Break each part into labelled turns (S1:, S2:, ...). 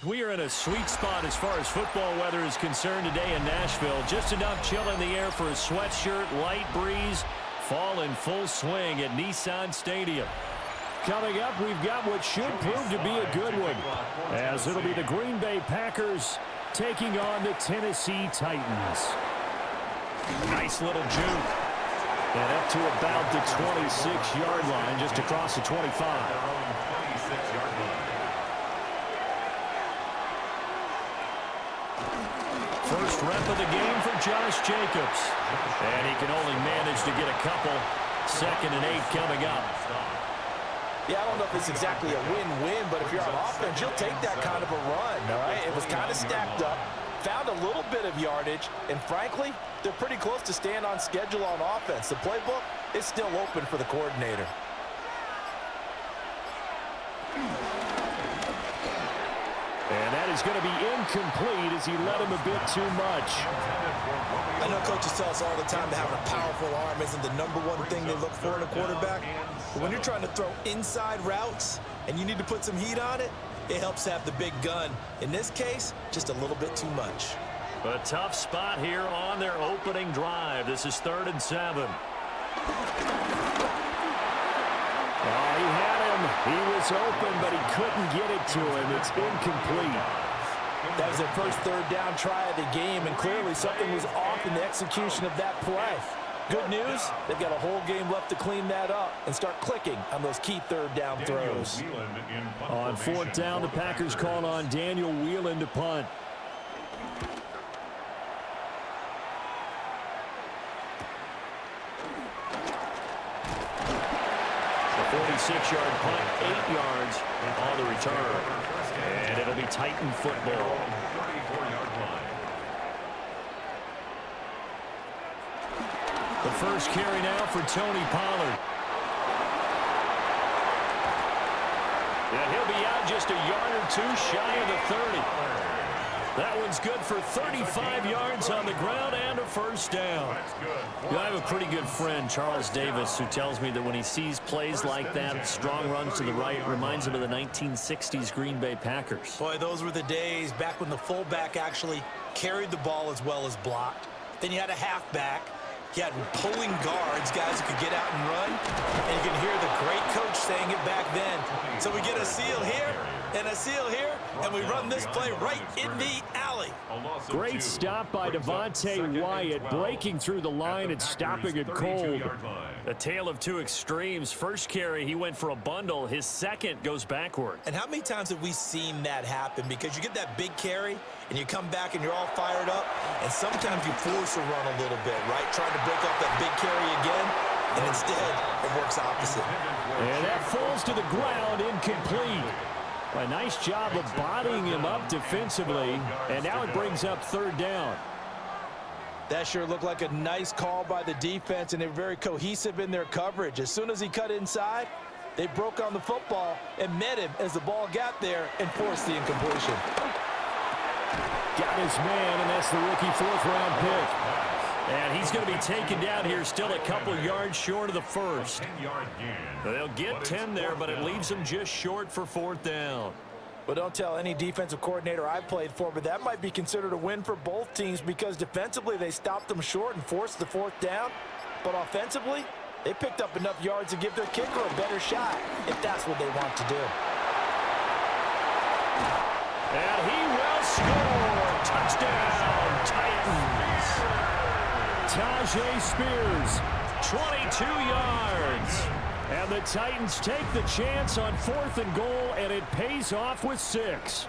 S1: We are in a sweet spot as far as football weather is concerned today in Nashville. Just enough chill in the air for a sweatshirt, light breeze, fall in full swing at Nissan Stadium. Coming up, we've got what should prove to be a good one, as it'll be the Green Bay Packers taking on the Tennessee Titans. Nice little juke. And up to about the 26-yard line, just across the 25. First rep of the game for Josh Jacobs. And he can only manage to get a couple. 2nd and 8 coming up.
S2: Yeah, I don't know if it's exactly a win-win, but if you're on offense, you'll take that kind of a run, all right? It was kind of stacked up, found a little bit of yardage, and frankly, they're pretty close to staying on schedule on offense. The playbook is still open for the coordinator.
S1: And that is going to be incomplete as he led him a bit too much.
S3: I know coaches tell us all the time that having a powerful arm isn't the #1 thing they look for in a quarterback. But when you're trying to throw inside routes and you need to put some heat on it, it helps have the big gun. In this case, just a little bit too much.
S1: A tough spot here on their opening drive. This is 3rd and 7. Oh, he had him. He was open, but he couldn't get it to him. It's incomplete.
S2: That was their first 3rd down try of the game, and clearly something was off in the execution of that play. Good news, they've got a whole game left to clean that up and start clicking on those key 3rd down throws.
S1: On 4th down, the Packers call on Daniel Whelan to punt. The 46-yard punt, 8 yards on the return. And it'll be Titan football. The first carry now for Tony Pollard. And he'll be out just a yard or two shy of the 30. That one's good for 35 yards on the ground and a first down. I have a pretty good friend, Charles Davis, who tells me that when he sees plays like that, strong runs to the right, reminds him of the 1960s Green Bay Packers.
S3: Boy, those were the days back when the fullback actually carried the ball as well as blocked. Then you had a halfback. You had pulling guards, guys who could get out and run. And you can hear the great coach saying it back then. So we get a seal here and a seal here, and we run this play right in the alley.
S1: Great stop by Devontae Wyatt, breaking through the line and stopping it cold. A tale of two extremes. First carry, he went for a bundle. His second goes backward.
S3: And how many times have we seen that happen? Because you get that big carry, and you come back and you're all fired up, and sometimes you force a run a little bit, right? Trying to break off that big carry again, and instead it works opposite.
S1: And that falls to the ground, incomplete. A nice job of bodying him up defensively, and now it brings up 3rd down.
S2: That sure looked like a nice call by the defense, and they were very cohesive in their coverage. As soon as he cut inside, they broke on the football and met him as the ball got there and forced the incompletion.
S1: Got his man, and that's the rookie 4th-round pick. And he's going to be taken down here still a couple yards short of the first. They'll get 10 there, but it leaves them just short for 4th down.
S2: Well, don't tell any defensive coordinator I played for, but that might be considered a win for both teams because defensively they stopped them short and forced the 4th down. But offensively, they picked up enough yards to give their kicker a better shot if that's what they want to do.
S1: And he will score. Touchdown, Titans. Tajay Spears, 22 yards. And the Titans take the chance on 4th and goal, and it pays off with 6.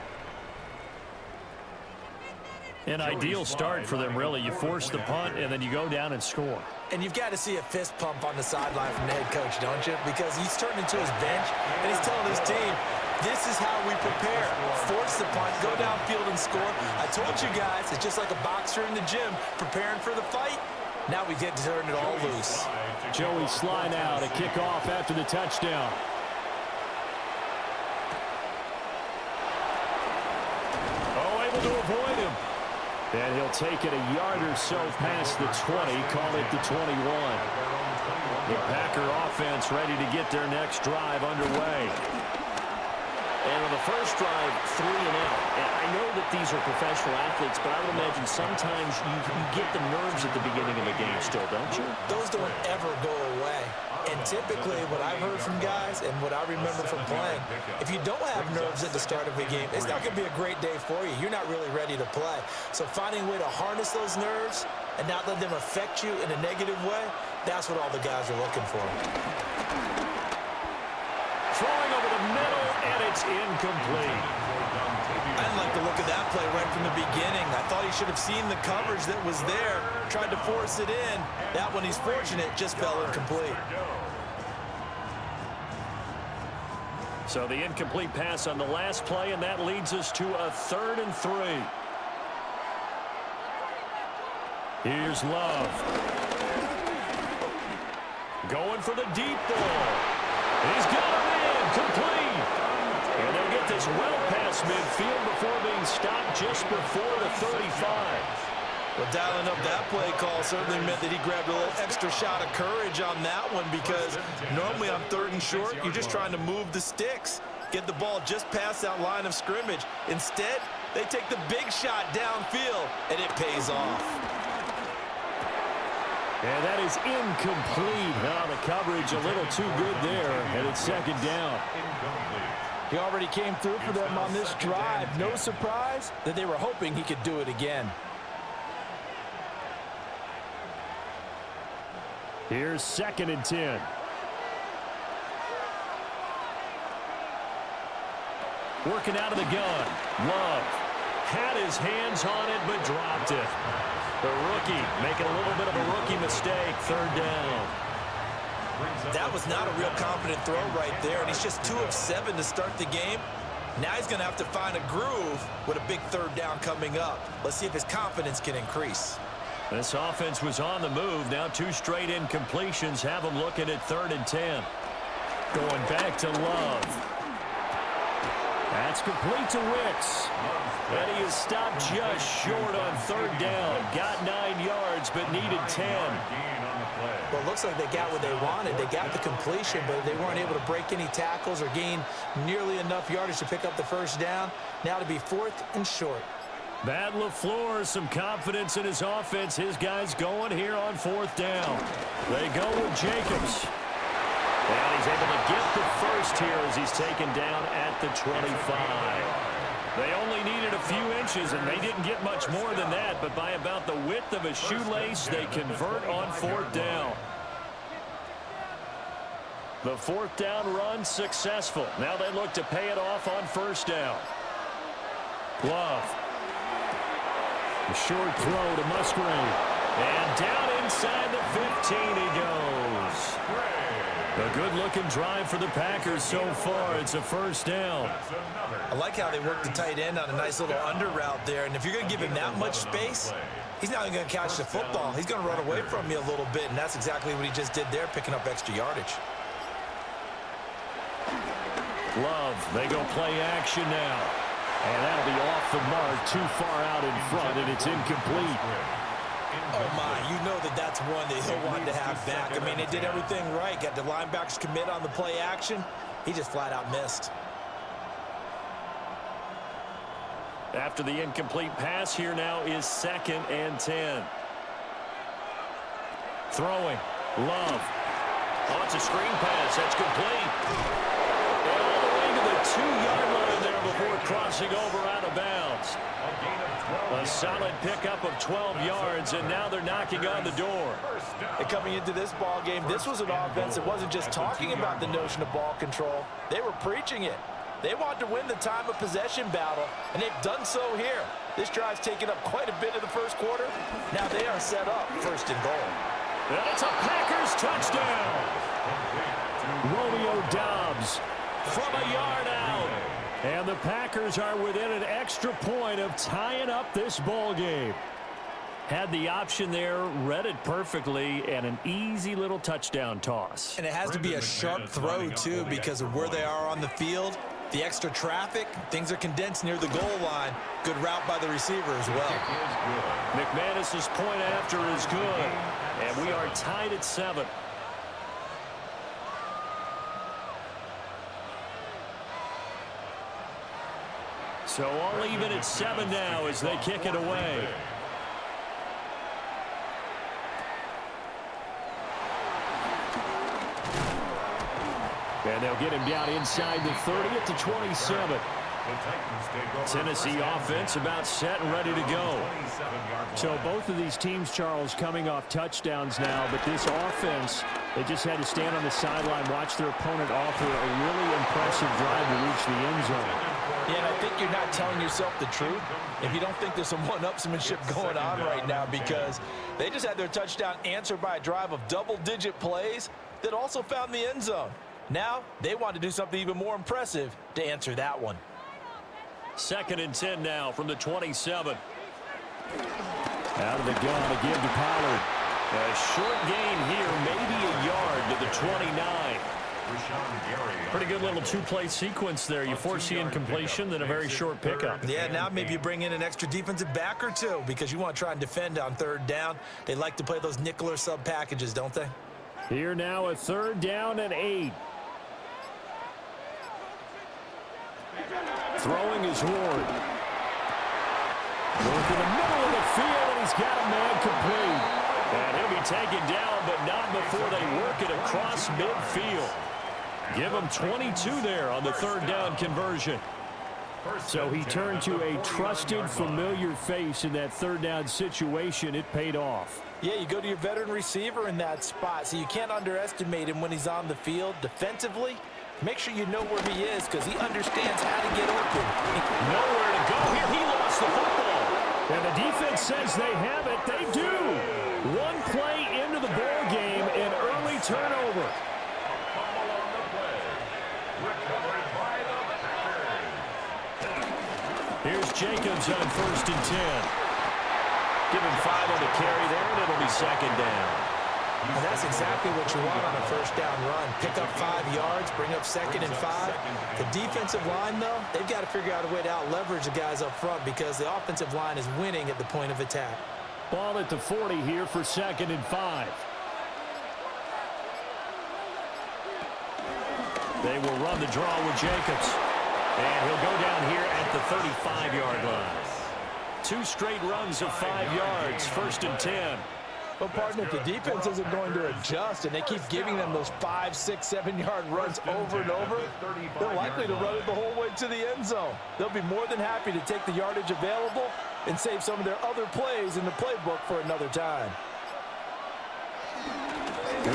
S1: An ideal start for them, really. You force the punt, and then you go down and score.
S3: And you've got to see a fist pump on the sideline from the head coach, don't you? Because he's turned into his bench, and he's telling his team, this is how we prepare. Force the punt, go downfield and score. I told you guys, it's just like a boxer in the gym preparing for the fight. Now we get to turn it all loose.
S1: Joey Sly now to kick off after the touchdown. Oh, able to avoid him. And he'll take it a yard or so past the 20, call it the 21. The Packer offense ready to get their next drive underway. And on the first drive, 3 and out. And I know that these are professional athletes, but I would imagine sometimes you get the nerves at the beginning of a game still, don't you?
S3: Those don't ever go away. And typically, what I've heard from guys and what I remember from playing, if you don't have nerves at the start of a game, it's not going to be a great day for you. You're not really ready to play. So finding a way to harness those nerves and not let them affect you in a negative way, that's what all the guys are looking for.
S1: Throwing over the middle, and it's incomplete.
S3: I didn't like the look of that play right from the beginning. I thought he should have seen the coverage that was there, tried to force it in. That one, he's fortunate, just fell incomplete.
S1: So the incomplete pass on the last play, and that leads us to a 3rd and 3. Here's Love. Going for the deep ball. He's got him in, complete. And they'll get this well past midfield before being stopped just before the 35.
S3: Well, dialing up that play call certainly meant that he grabbed a little extra shot of courage on that one, because normally on 3rd and short, you're just trying to move the sticks, get the ball just past that line of scrimmage. Instead, they take the big shot downfield, and it pays off.
S1: And that is incomplete. Now the coverage a little too good there, and it's 2nd down.
S2: He already came through for them on this drive. No surprise that they were hoping he could do it again.
S1: Here's 2nd and 10. Working out of the gun. Love had his hands on it, but dropped it. The rookie making a little bit of a rookie mistake. 3rd down.
S3: That was not a real confident throw right there, and he's just 2 of 7 to start the game. Now he's going to have to find a groove with a big 3rd down coming up. Let's see if his confidence can increase.
S1: This offense was on the move. Now 2 straight incompletions have them looking at 3rd and 10. Going back to Love. That's complete to Wicks. And he is stopped just short on 3rd down. Got 9 yards, but needed 10.
S3: Well, it looks like they got what they wanted. They got the completion, but they weren't able to break any tackles or gain nearly enough yardage to pick up the 1st down. Now to be 4th and short.
S1: Matt LaFleur, some confidence in his offense. His guys going here on 4th down. They go with Jacobs. And he's able to get the first here as he's taken down at the 25. They only needed a few inches, and they didn't get much more than that, but by about the width of a shoelace, they convert on 4th down. The 4th down run successful. Now they look to pay it off on 1st down. Love. A short throw to Musgrave. And down inside the 15 he goes. A good-looking drive for the Packers so far. It's a 1st down.
S3: I like how they work the tight end on a nice little under route there. And if you're going to give him that much space, he's not even going to catch the football. He's going to run away from you a little bit, and that's exactly what he just did there, picking up extra yardage.
S1: Love, they go play action now. And that'll be off the mark, too far out in front, and it's incomplete.
S3: Oh, my, you know that that's one that he'll want to have back. I mean, they did everything right. Got the linebackers commit on the play action. He just flat out missed.
S1: After the incomplete pass, here now is 2nd and 10. Throwing. Love. Oh, it's a screen pass. That's complete. And all the way to the 2-yard line there before crossing over out of bounds. A solid pickup of 12 yards, and now they're knocking on the door.
S2: And coming into this ball game, this was an offense that wasn't just talking about the notion of ball control. They were preaching it. They wanted to win the time of possession battle, and they've done so here. This drive's taken up quite a bit of the first quarter. Now they are set up 1st and goal.
S1: And it's a Packers touchdown. Romeo Doubs from a yard out. And the Packers are within an extra point of tying up this ball game. Had the option there, read it perfectly, and an easy little touchdown toss.
S3: And it has to be a sharp throw, too, because of where they are on the field. The extra traffic, things are condensed near the goal line. Good route by the receiver as well.
S1: McManus's point after is good. And we are tied at 7. So all even at 7 now as they kick it away. And they'll get him down inside the 30 at the 27. Tennessee offense about set and ready to go. So both of these teams, Charles, coming off touchdowns now, but this offense, they just had to stand on the sideline, watch their opponent offer a really impressive drive to reach the end zone.
S2: Yeah, and I think you're not telling yourself the truth if you don't think there's some one-upsmanship going on right now, because they just had their touchdown answered by a drive of double-digit plays that also found the end zone. Now they want to do something even more impressive to answer that one.
S1: 2nd and 10 now from the 27. Out of the gun to give to Pollard. A short gain here, maybe a yard to the 29. Pretty good little two-play sequence there. You force the incompletion, then a very short pickup.
S3: Yeah, now maybe you bring in an extra defensive back or two because you want to try and defend on 3rd down. They like to play those nickel or sub packages, don't they?
S1: Here now a 3rd down and 8. Throwing is Ward. Going to the middle of the field, and he's got a man complete. And he'll be taken down, but not before they work it across midfield. Give him 22 there on the 3rd down conversion. So he turned to a trusted, familiar face in that 3rd down situation. It paid off.
S2: Yeah, you go to your veteran receiver in that spot, so you can't underestimate him when he's on the field defensively. Make sure you know where he is because he understands how to get open.
S1: Nowhere to go here. He lost the football. And the defense says they have it. They do. One play into the ball game, an early turnover. Here's Jacobs on 1st and 10. Give him 5 on the carry there, and it'll be 2nd down.
S3: And that's exactly what you want on a 1st down run. Pick up 5 yards, bring up 2nd and 5. The defensive line, though, they've got to figure out a way to out-leverage the guys up front because the offensive line is winning at the point of attack.
S1: Ball at the 40 here for 2nd and 5. They will run the draw with Jacobs. And he'll go down here at the 35-yard line. 2 straight runs of 5 yards, 1st and 10.
S2: But, partner, if the defense isn't going to adjust and they keep giving them those 5, 6, 7-yard runs over and over, they're likely to run it the whole way to the end zone. They'll be more than happy to take the yardage available and save some of their other plays in the playbook for another time.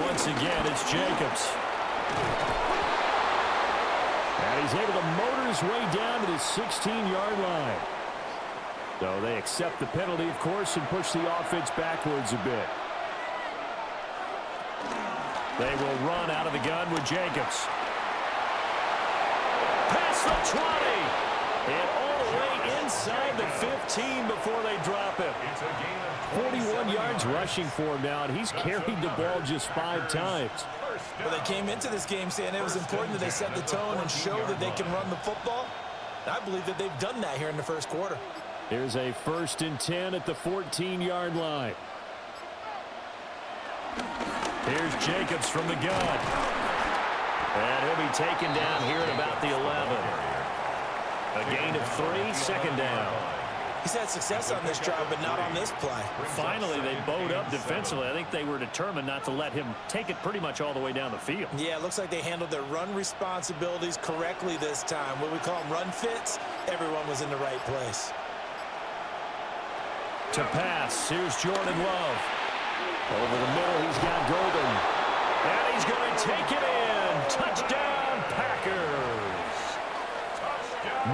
S1: Once again, it's Jacobs. And he's able to motor his way down to the 16-yard line. So they accept the penalty, of course, and push the offense backwards a bit. They will run out of the gun with Jacobs. Past the 20. And all the way inside the 15 before they drop him. 41 yards rushing for him now, and he's carried the ball just 5 times.
S3: Well, they came into this game saying it was important that they set the tone and show that they can run the football. I believe that they've done that here in the 1st quarter.
S1: Here's a 1st and 10 at the 14-yard line. Here's Jacobs from the gun. And he'll be taken down here at about the 11. A gain of 3, 2nd down.
S3: He's had success on this drive, but not on this play.
S1: Finally, they bowed up defensively. I think they were determined not to let him take it pretty much all the way down the field.
S3: Yeah, it looks like they handled their run responsibilities correctly this time. What we call them run fits, everyone was in the right place.
S1: To pass, here's Jordan Love. Over the middle, he's got Golden. And he's going to take it in. Touchdown, Packers.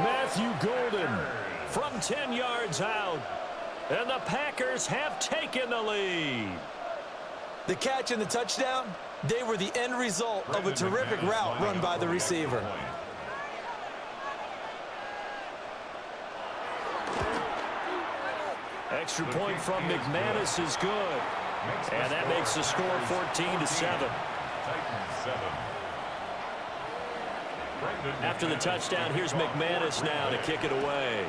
S1: Matthew Golden from 10 yards out. And the Packers have taken the lead.
S3: The catch and the touchdown, they were the end result of a terrific route run by the receiver.
S1: Extra point from McManus is good. And that makes the score 14-7. After the touchdown, here's McManus now to kick it away.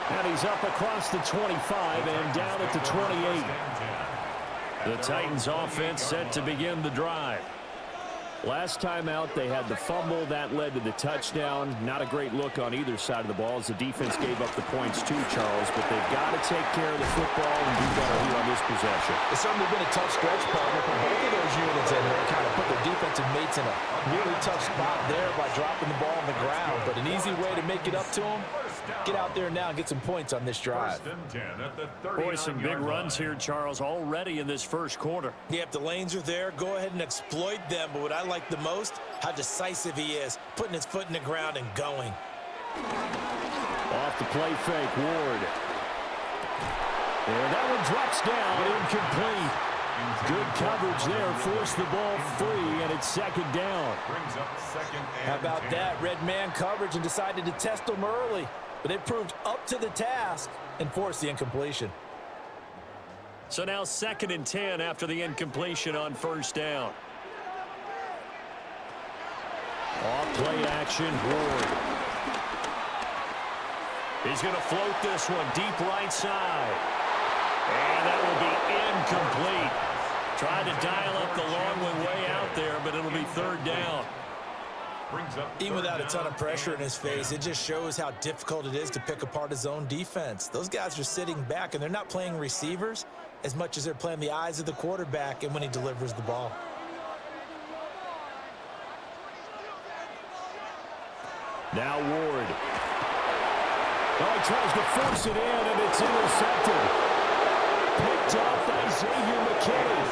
S1: And he's up across the 25 and down at the 28. The Titans offense set to begin the drive. Last time out, they had the fumble. That led to the touchdown. Not a great look on either side of the ball as the defense gave up the points too, Charles. But they've got to take care of the football and do better here on this possession.
S2: It's certainly been a tough stretch, partner, for both of those units, and they kind of put their defensive mates in a really tough spot there by dropping the ball on the ground. But an easy way to make it up to them, get out there now and get some points on this drive.
S1: Boy, some big runs here, Charles, already in this first quarter.
S3: Yeah, if the lanes are there, go ahead and exploit them. But what I like the most, how decisive he is, putting his foot in the ground and going.
S1: Off the play fake, Ward. And that one drops down, incomplete. Good coverage there, forced the ball free, and it's second down.
S2: How about that? Red man coverage and decided to test them early. But they proved up to the task and forced the incompletion.
S1: So now 2nd and 10 after the incompletion on first down. Off play action, Ward. He's going to float this one deep right side. And that will be incomplete. Tried to dial up the long one way out there, but it'll be 3rd down.
S3: Even without a ton of pressure in his face, it just shows how difficult it is to pick apart his own defense. Those guys are sitting back, and they're not playing receivers as much as they're playing the eyes of the quarterback and when he delivers the ball.
S1: Now Ward. Oh, he tries to force it in, and it's intercepted. Picked off by Xavier McKinney.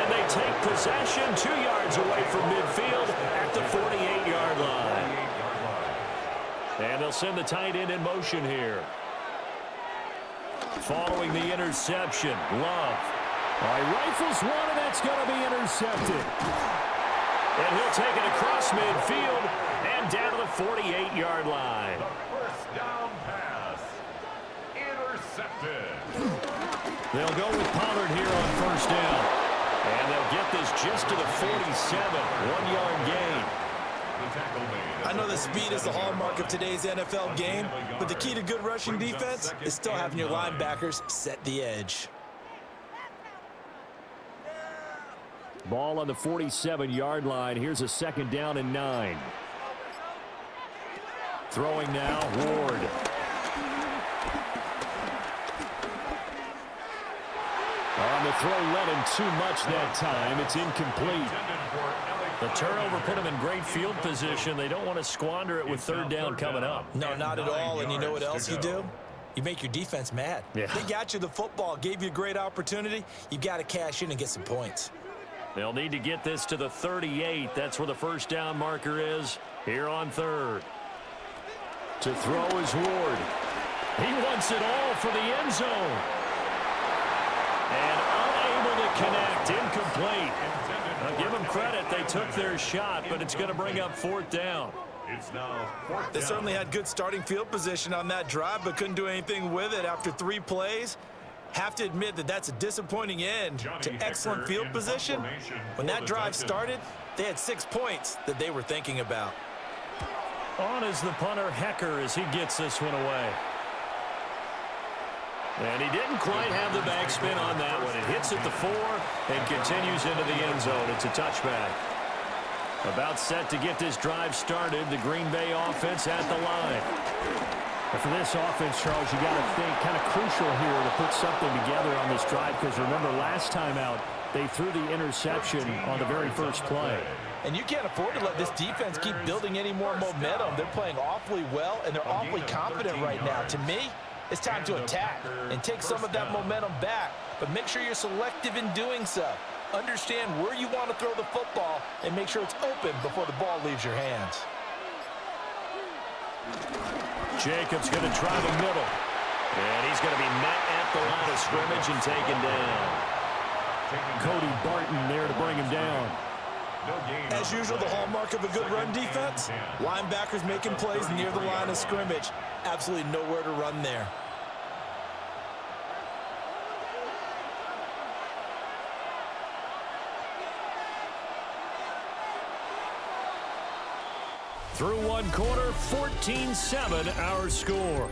S1: And they take possession 2 yards away from midfield at the 48-yard line. And they'll send the tight end in motion here. Following the interception, Love. All right, rifles one, and that's going to be intercepted. And he'll take it across midfield and down to the 48-yard line.
S4: First down pass. Intercepted.
S1: They'll go with Pollard here on first down. And they'll get this just to the 47. 1-yard gain.
S3: I know the speed is the hallmark of today's NFL game, but the key to good rushing defense is still having your linebackers set the edge.
S1: Ball on the 47-yard line. Here's a 2nd down and 9. Throwing now, Ward. On the throw, led him too much that time. It's incomplete. The turnover put them in great field position. They don't want to squander it with 3rd down coming up.
S3: No, not at all. And you know what else you do? You make your defense mad.
S1: Yeah.
S3: They got you the football, gave you a great opportunity. You got to cash in and get some points.
S1: They'll need to get this to the 38. That's where the first down marker is here on 3rd. To throw is Ward. He wants it all for the end zone. And unable to connect. Incomplete. Now give them credit. They took their shot, but it's going to bring up 4th down.
S4: It's now 4th down.
S3: They certainly had good starting field position on that drive, but couldn't do anything with it after 3 plays. Have to admit that that's a disappointing end to excellent field position. When that drive started, they had 6 points that they were thinking about.
S1: On is the punter, Hecker, as he gets this one away. And he didn't quite have the backspin on that one. It hits at the 4 and continues into the end zone. It's a touchback. About set to get this drive started. The Green Bay offense at the line. And for this offense, Charles, you got to think kind of crucial here to put something together on this drive, because remember last time out, they threw the interception on the very first play.
S2: And you can't afford to let this defense keep building any more momentum. They're playing awfully well, and they're awfully confident right now. To me, it's time to attack and take some of that momentum back, but make sure you're selective in doing so. Understand where you want to throw the football and make sure it's open before the ball leaves your hands.
S1: Jacobs going to try the middle. And he's going to be met at the line of scrimmage and taken down. Cody Barton there to bring him down.
S3: As usual, the hallmark of a good run defense, linebackers making plays near the line of scrimmage. Absolutely nowhere to run there.
S1: Through one quarter, 14-7 our score.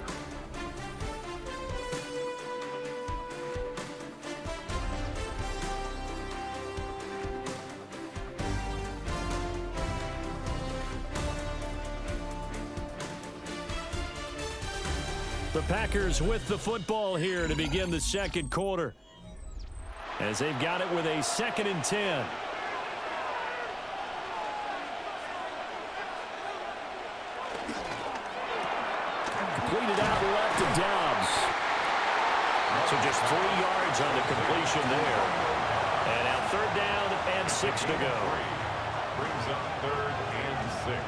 S1: The Packers with the football here to begin the second quarter, as they've got it with a 2nd and 10. Completed out left to Dobbs. So just 3 yards on the completion there. And now 3rd down and 6 to go.
S4: Brings up 3rd and 6.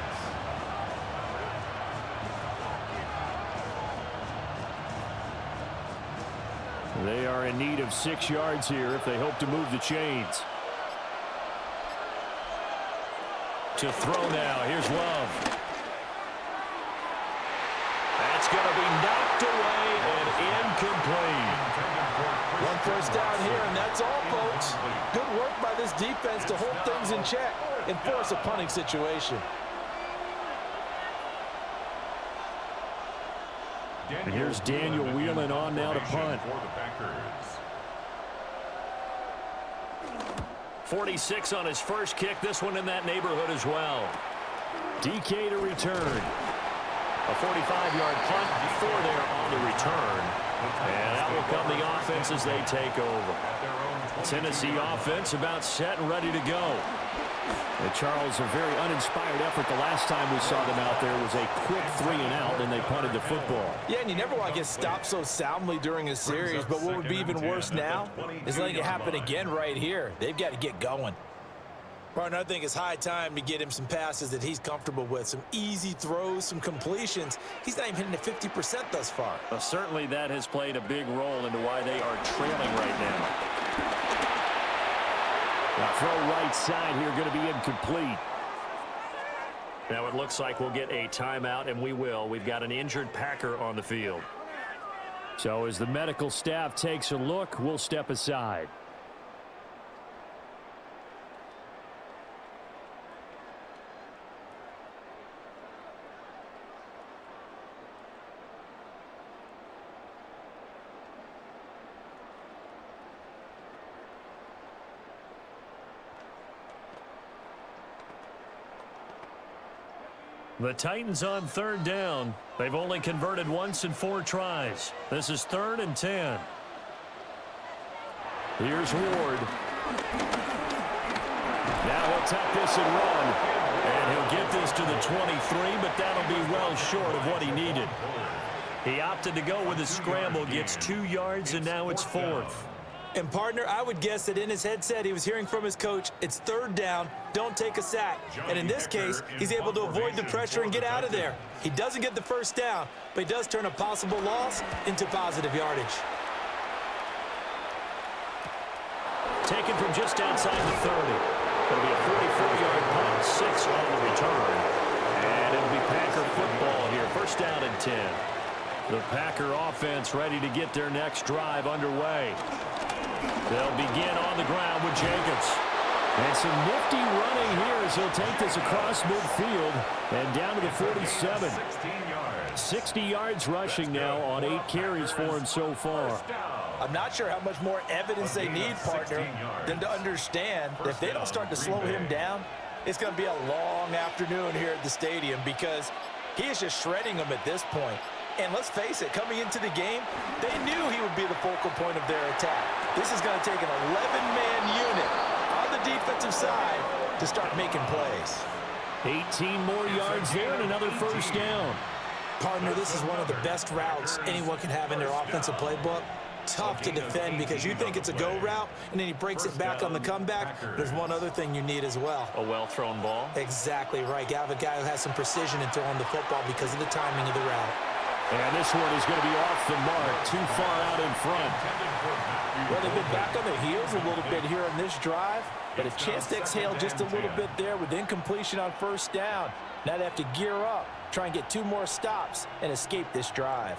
S1: They are in need of 6 yards here if they hope to move the chains. To throw now. Here's Love. That's going to be knocked away and incomplete.
S2: 1 first down here, and that's all, folks. Good work by this defense to hold things in check and force a punting situation.
S1: And here's Daniel Whelan on now to punt. 46 on his first kick. This one in that neighborhood as well. DK to return. A 45-yard punt, 4 there on the return. And out will come the offense as they take over. Tennessee offense about set and ready to go. And Charles, a very uninspired effort. The last time we saw them out there was a quick 3 and out, and they punted the football.
S2: Yeah, and you never want to get stopped so soundly during a series, but what would be even worse now is letting it happen again right here. They've got to get going.
S3: Partner, I think it's high time to get him some passes that he's comfortable with. Some easy throws, some completions. He's not even hitting the 50% thus far.
S1: Well, certainly that has played a big role into why they are trailing right now. Now throw right side here, going to be incomplete. Now it looks like we'll get a timeout, and we will. We've got an injured Packer on the field. So as the medical staff takes a look, we'll step aside. The Titans on 3rd down. They've only converted once in 4 tries. This is 3rd and 10. Here's Ward. Now he'll tuck this and run. And he'll get this to the 23, but that'll be well short of what he needed. He opted to go with a scramble, gets 2 yards, and now it's 4th.
S3: And, partner, I would guess that in his headset he was hearing from his coach, it's 3rd down, don't take a sack. And in this case, he's able to avoid the pressure and get out of there. He doesn't get the first down, but he does turn a possible loss into positive yardage.
S1: Taken from just outside the 30. It'll be a 44-yard punt, 6 on the return. And it'll be Packer football here, 1st down and 10. The Packer offense ready to get their next drive underway. They'll begin on the ground with Jacobs. And some nifty running here as he'll take this across midfield and down to the 47. 60 yards rushing now on 8 carries for him so far.
S2: I'm not sure how much more evidence they need, partner, than to understand that if they don't start to slow him down, it's going to be a long afternoon here at the stadium because he is just shredding them at this point. And let's face it, coming into the game, they knew he would be the focal point of their attack. This is going to take an 11-man unit on the defensive side to start making plays.
S1: 18 more yards there and another 1st down.
S3: Partner, this is one of the best routes anyone can have in their offensive playbook. Tough to defend because you think it's a go route, and then he breaks it back on the comeback. There's one other thing you need as well.
S1: A well-thrown ball.
S3: Exactly right. You have a guy who has some precision in throwing the football because of the timing of the route.
S1: And this one is going to be off the mark, too far out in front.
S2: Well, they've been back on their heels a little bit here on this drive, but a chance to exhale just a little bit there with incompletion on 1st down. Now they have to gear up, try and get 2 more stops, and escape this drive.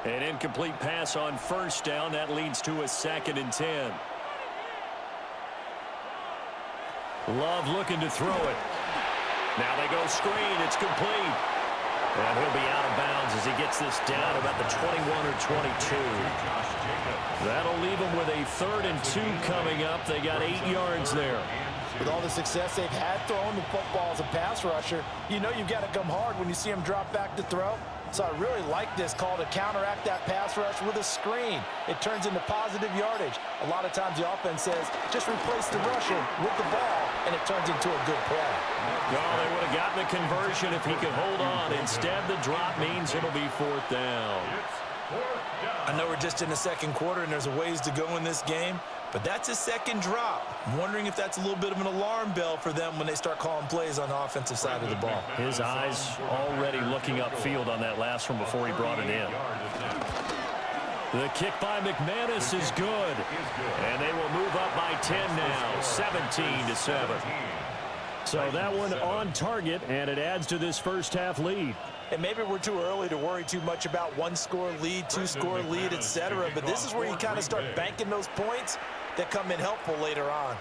S1: An incomplete pass on 1st down. That leads to a 2nd and 10. Love looking to throw it. Now they go screen. It's complete. And he'll be out of bounds as he gets this down about the 21 or 22. That'll leave him with a 3rd and 2 coming up. They got 8 yards there.
S2: With all the success they've had throwing the football as a pass rusher, you know you've got to come hard when you see him drop back to throw. So I really like this call to counteract that pass rush with a screen. It turns into positive yardage. A lot of times the offense says, just replace the rusher with the ball, and it turns into a good play.
S1: Well, they would have gotten the conversion if he could hold on. Instead, the drop means it'll be 4th down.
S3: I know we're just in the second quarter, and there's a ways to go in this game, but that's a second drop. I'm wondering if that's a little bit of an alarm bell for them when they start calling plays on the offensive side of the ball.
S1: His eyes already looking upfield on that last one before he brought it in. The kick by McManus is good, and they will move up by 10 now, 17-7. So that one on target, and it adds to this first half lead.
S2: And maybe we're too early to worry too much about 1-score lead, 2-score lead, etc. But this is where you kind of start banking those points that come in helpful later on.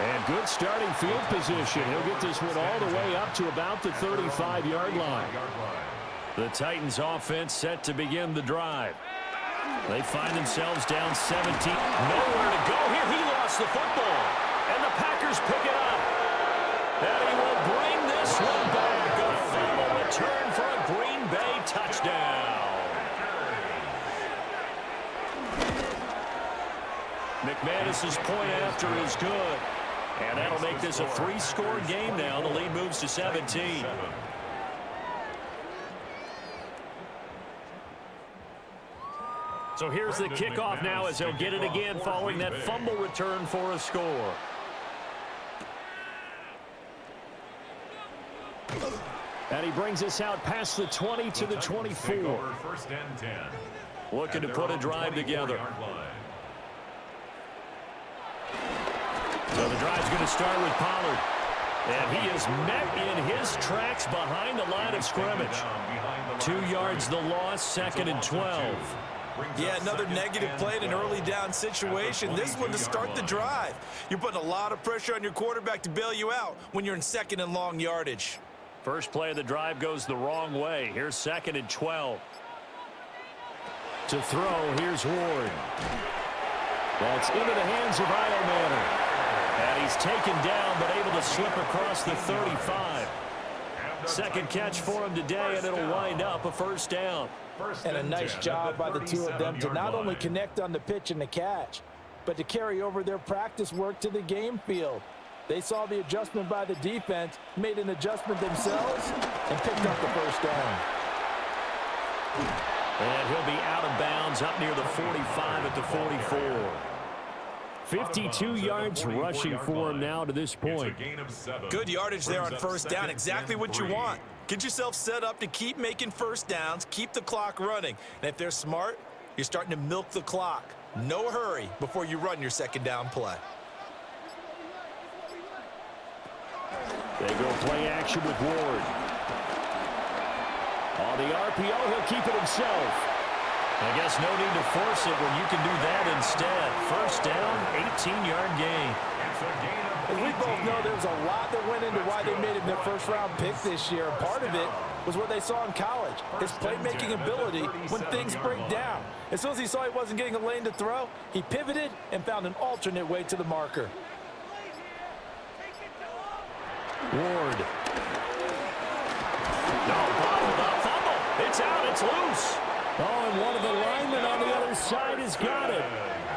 S1: And good starting field position. He'll get this one all the way up to about the 35-yard line. The Titans offense set to begin the drive. They find themselves down 17. Nowhere to go here. He lost the football. And the Packers pick it up. And he will bring this one back. A fumble return for a Green Bay touchdown. McManus's point after is good. And that'll make this a 3-score game now. The lead moves to 17. So here's the kickoff now as they'll get it again following that fumble return for a score. And he brings us out past the 20 to the 24.
S4: 1st and 10.
S1: Looking to put a drive together. So the drive's going to start with Pollard. And he is met in his tracks behind the line of scrimmage. 2 yards the loss, 2nd and 12.
S3: Yeah, another negative play in an early down situation. This one to start the drive. You're putting a lot of pressure on your quarterback to bail you out when you're in 2nd and long yardage.
S1: First play of the drive goes the wrong way. Here's 2nd and 12. To throw, here's Ward. That's into the hands of Manor. And he's taken down, but able to slip across the 35. Second catch for him today, and it'll wind up a 1st down.
S2: And a nice job by the two of them to not only connect on the pitch and the catch, but to carry over their practice work to the game field. They saw the adjustment by the defense, made an adjustment themselves, and picked up the 1st down.
S1: And he'll be out of bounds up near the 45 at the 44. 52 yards rushing for him now to this point.
S3: Good yardage there on 1st down. Exactly what you want. Get yourself set up to keep making 1st downs, keep the clock running. And if they're smart, you're starting to milk the clock. No hurry before you run your 2nd down play.
S1: They go play action with Ward. On the RPO, he'll keep it himself. I guess no need to force it when you can do that instead. 1st down, 18-yard gain.
S2: As we both know, there's a lot that went into why they made him their 1st-round pick this year. Part of it was what they saw in college, his playmaking ability when things break down. As soon as he saw he wasn't getting a lane to throw, he pivoted and found an alternate way to the marker.
S1: Ward. No, bottled up, fumble. It's out, it's loose. Oh, and one of the linemen on the other side has got it.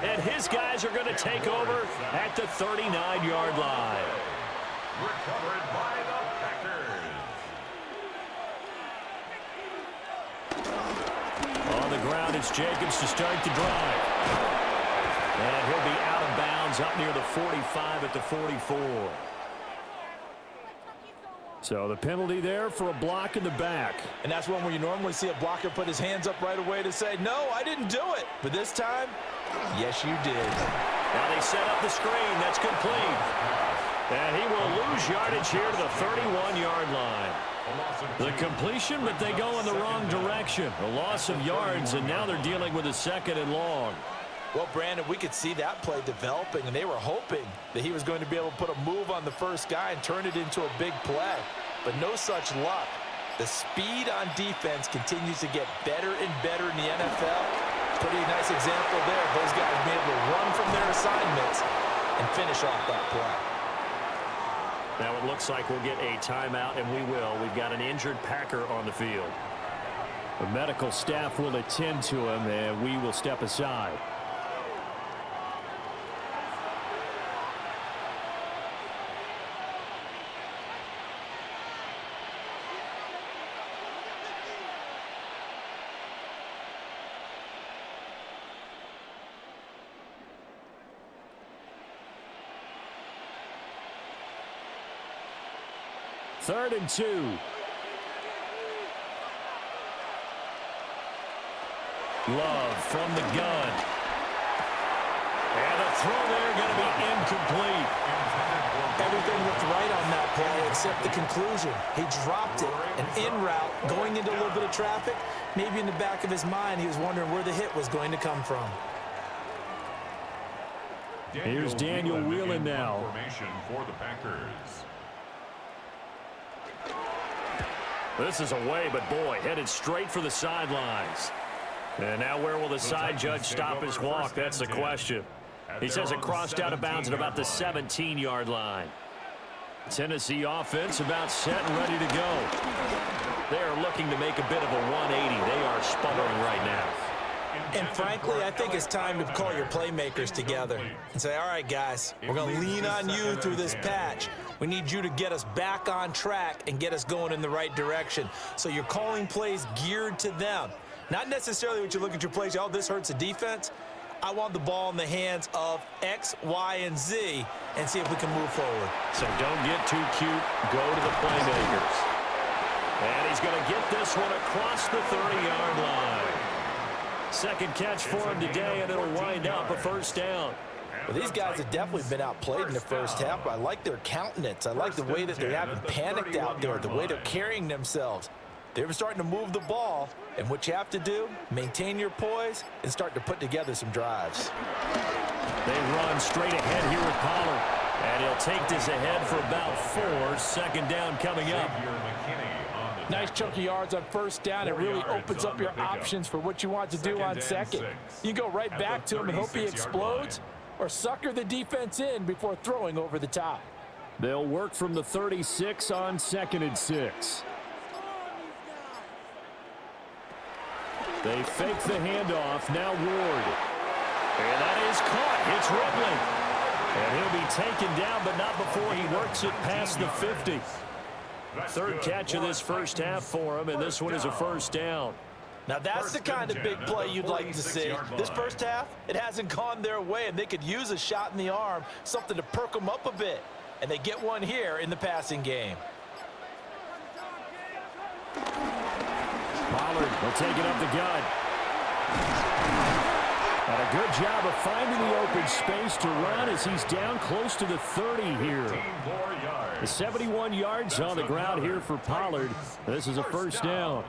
S1: And his guys are going to take over at the 39-yard line.
S4: Recovered by the Packers.
S1: On the ground, it's Jacobs to start the drive. And he'll be out of bounds up near the 45 at the 44. So the penalty there for a block in the back.
S2: And that's one where you normally see a blocker put his hands up right away to say, no, I didn't do it. But this time, yes, you did.
S1: Now they set up the screen. That's complete. And he will lose yardage here to the 31-yard line. The completion, but they go in the wrong direction. A loss of yards, and now they're dealing with a 2nd and long.
S2: Well, Brandon, we could see that play developing, and they were hoping that he was going to be able to put a move on the first guy and turn it into a big play. But no such luck. The speed on defense continues to get better and better in the NFL. Pretty nice example there of those guys being able to run from their assignments and finish off that play.
S1: Now it looks like we'll get a timeout, and we will. We've got an injured Packer on the field. The medical staff will attend to him, and we will step aside. Third and 2. Love from the gun. And the throw there going to be incomplete.
S3: Everything looked right on that play except the conclusion. He dropped it, an in route, going into a little bit of traffic. Maybe in the back of his mind, he was wondering where the hit was going to come from.
S1: Here's Daniel Whelan now.
S4: Formation for the Packers.
S1: This is away, but boy, headed straight for the sidelines. And now where will the side judge stop his walk? That's the question. He says it crossed out of bounds at about the 17-yard line. Tennessee offense about set and ready to go. They are looking to make a bit of a 180. They are sputtering right now.
S3: And frankly, I think it's time to call your playmakers together and say, all right, guys, we're going to lean on you through this patch. We need you to get us back on track and get us going in the right direction. So you're calling plays geared to them. Not necessarily what you look at your plays, oh, this hurts the defense. I want the ball in the hands of X, Y, and Z and see if we can move forward.
S1: So don't get too cute. Go to the playmakers. And he's going to get this one across the 30-yard line. Second catch for him today, and it'll wind up a first down.
S2: Well, these guys have definitely been outplayed in the first half. I like their countenance. I like the way that they haven't panicked out there, the way they're carrying themselves. They're starting to move the ball, and what you have to do, maintain your poise and start to put together some drives.
S1: They run straight ahead here with Pollard, and he'll take this ahead for about 4. Second down coming up.
S2: Nice chunky yards on first down. It really opens up your options for what you want to do on second. You can go right back to him and hope he explodes, or sucker the defense in before throwing over the top.
S1: They'll work from the 36 on 2nd and 6. They fake the handoff. Now Ward. And that is caught. It's Ridley. And he'll be taken down, but not before he works it past the 50. Third catch of this first half for him, and this one is a first down.
S2: Now that's the kind of big play you'd like to see. This first half, it hasn't gone their way, and they could use a shot in the arm, something to perk them up a bit. And they get one here in the passing game.
S1: Pollard will take it up the gut. And a good job of finding the open space to run as he's down close to the 30 here. The 71 yards on the ground here for Pollard. This is a first down.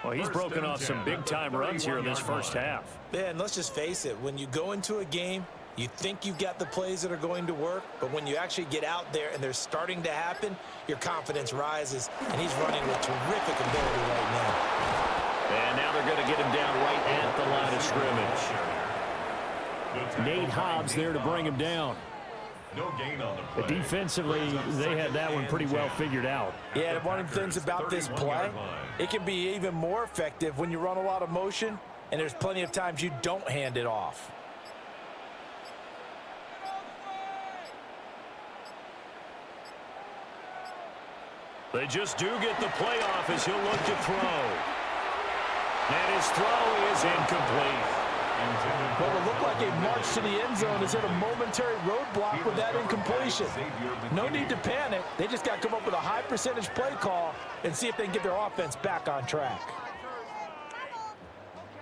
S1: Well, he's broken off some big-time runs here in this first half.
S3: Man, let's just face it. When you go into a game, you think you've got the plays that are going to work, but when you actually get out there and they're starting to happen, your confidence rises, and he's running with terrific ability right now.
S1: And now they're going to get him down right at the line of scrimmage. Nate Hobbs there to bring him down.
S4: No gain on the play.
S1: Defensively, they had that one pretty well figured out.
S2: Yeah, one of the things about this play, it can be even more effective when you run a lot of motion, and there's plenty of times you don't hand it off.
S1: They just do get the play off as he'll look to throw. And his throw is incomplete.
S2: What will look like a march to the end zone is hit a momentary roadblock with that incompletion. No need to panic. They just got to come up with a high percentage play call and see if they can get their offense back on track.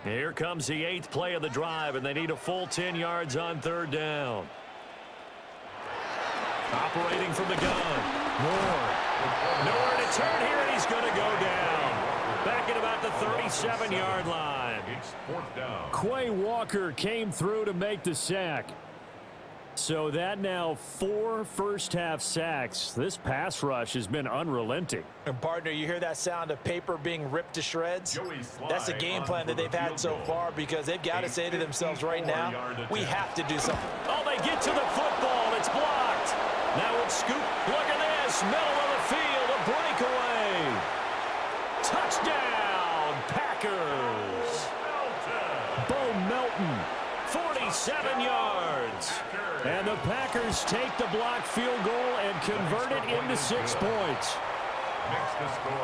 S1: Here comes the 8th play of the drive, and they need a full 10 yards on third down. Operating from the gun. Moore. Nowhere to turn here, and he's going to go down. Back at about the 37-yard line.
S4: It's fourth down.
S1: Quay Walker came through to make the sack. So that now 4 first-half sacks. This pass rush has been unrelenting.
S2: And, partner, you hear that sound of paper being ripped to shreds? That's the game plan that they've had so far because they've got to say to themselves right now, we have to do something.
S1: Oh, they get to the football. It's blocked. Now it's scooped. Look at this. pass, middle of the field, a breakaway. Touchdown, Packers. Bo Melton, 47 yards. And the Packers take the blocked field goal and convert it into 6 points.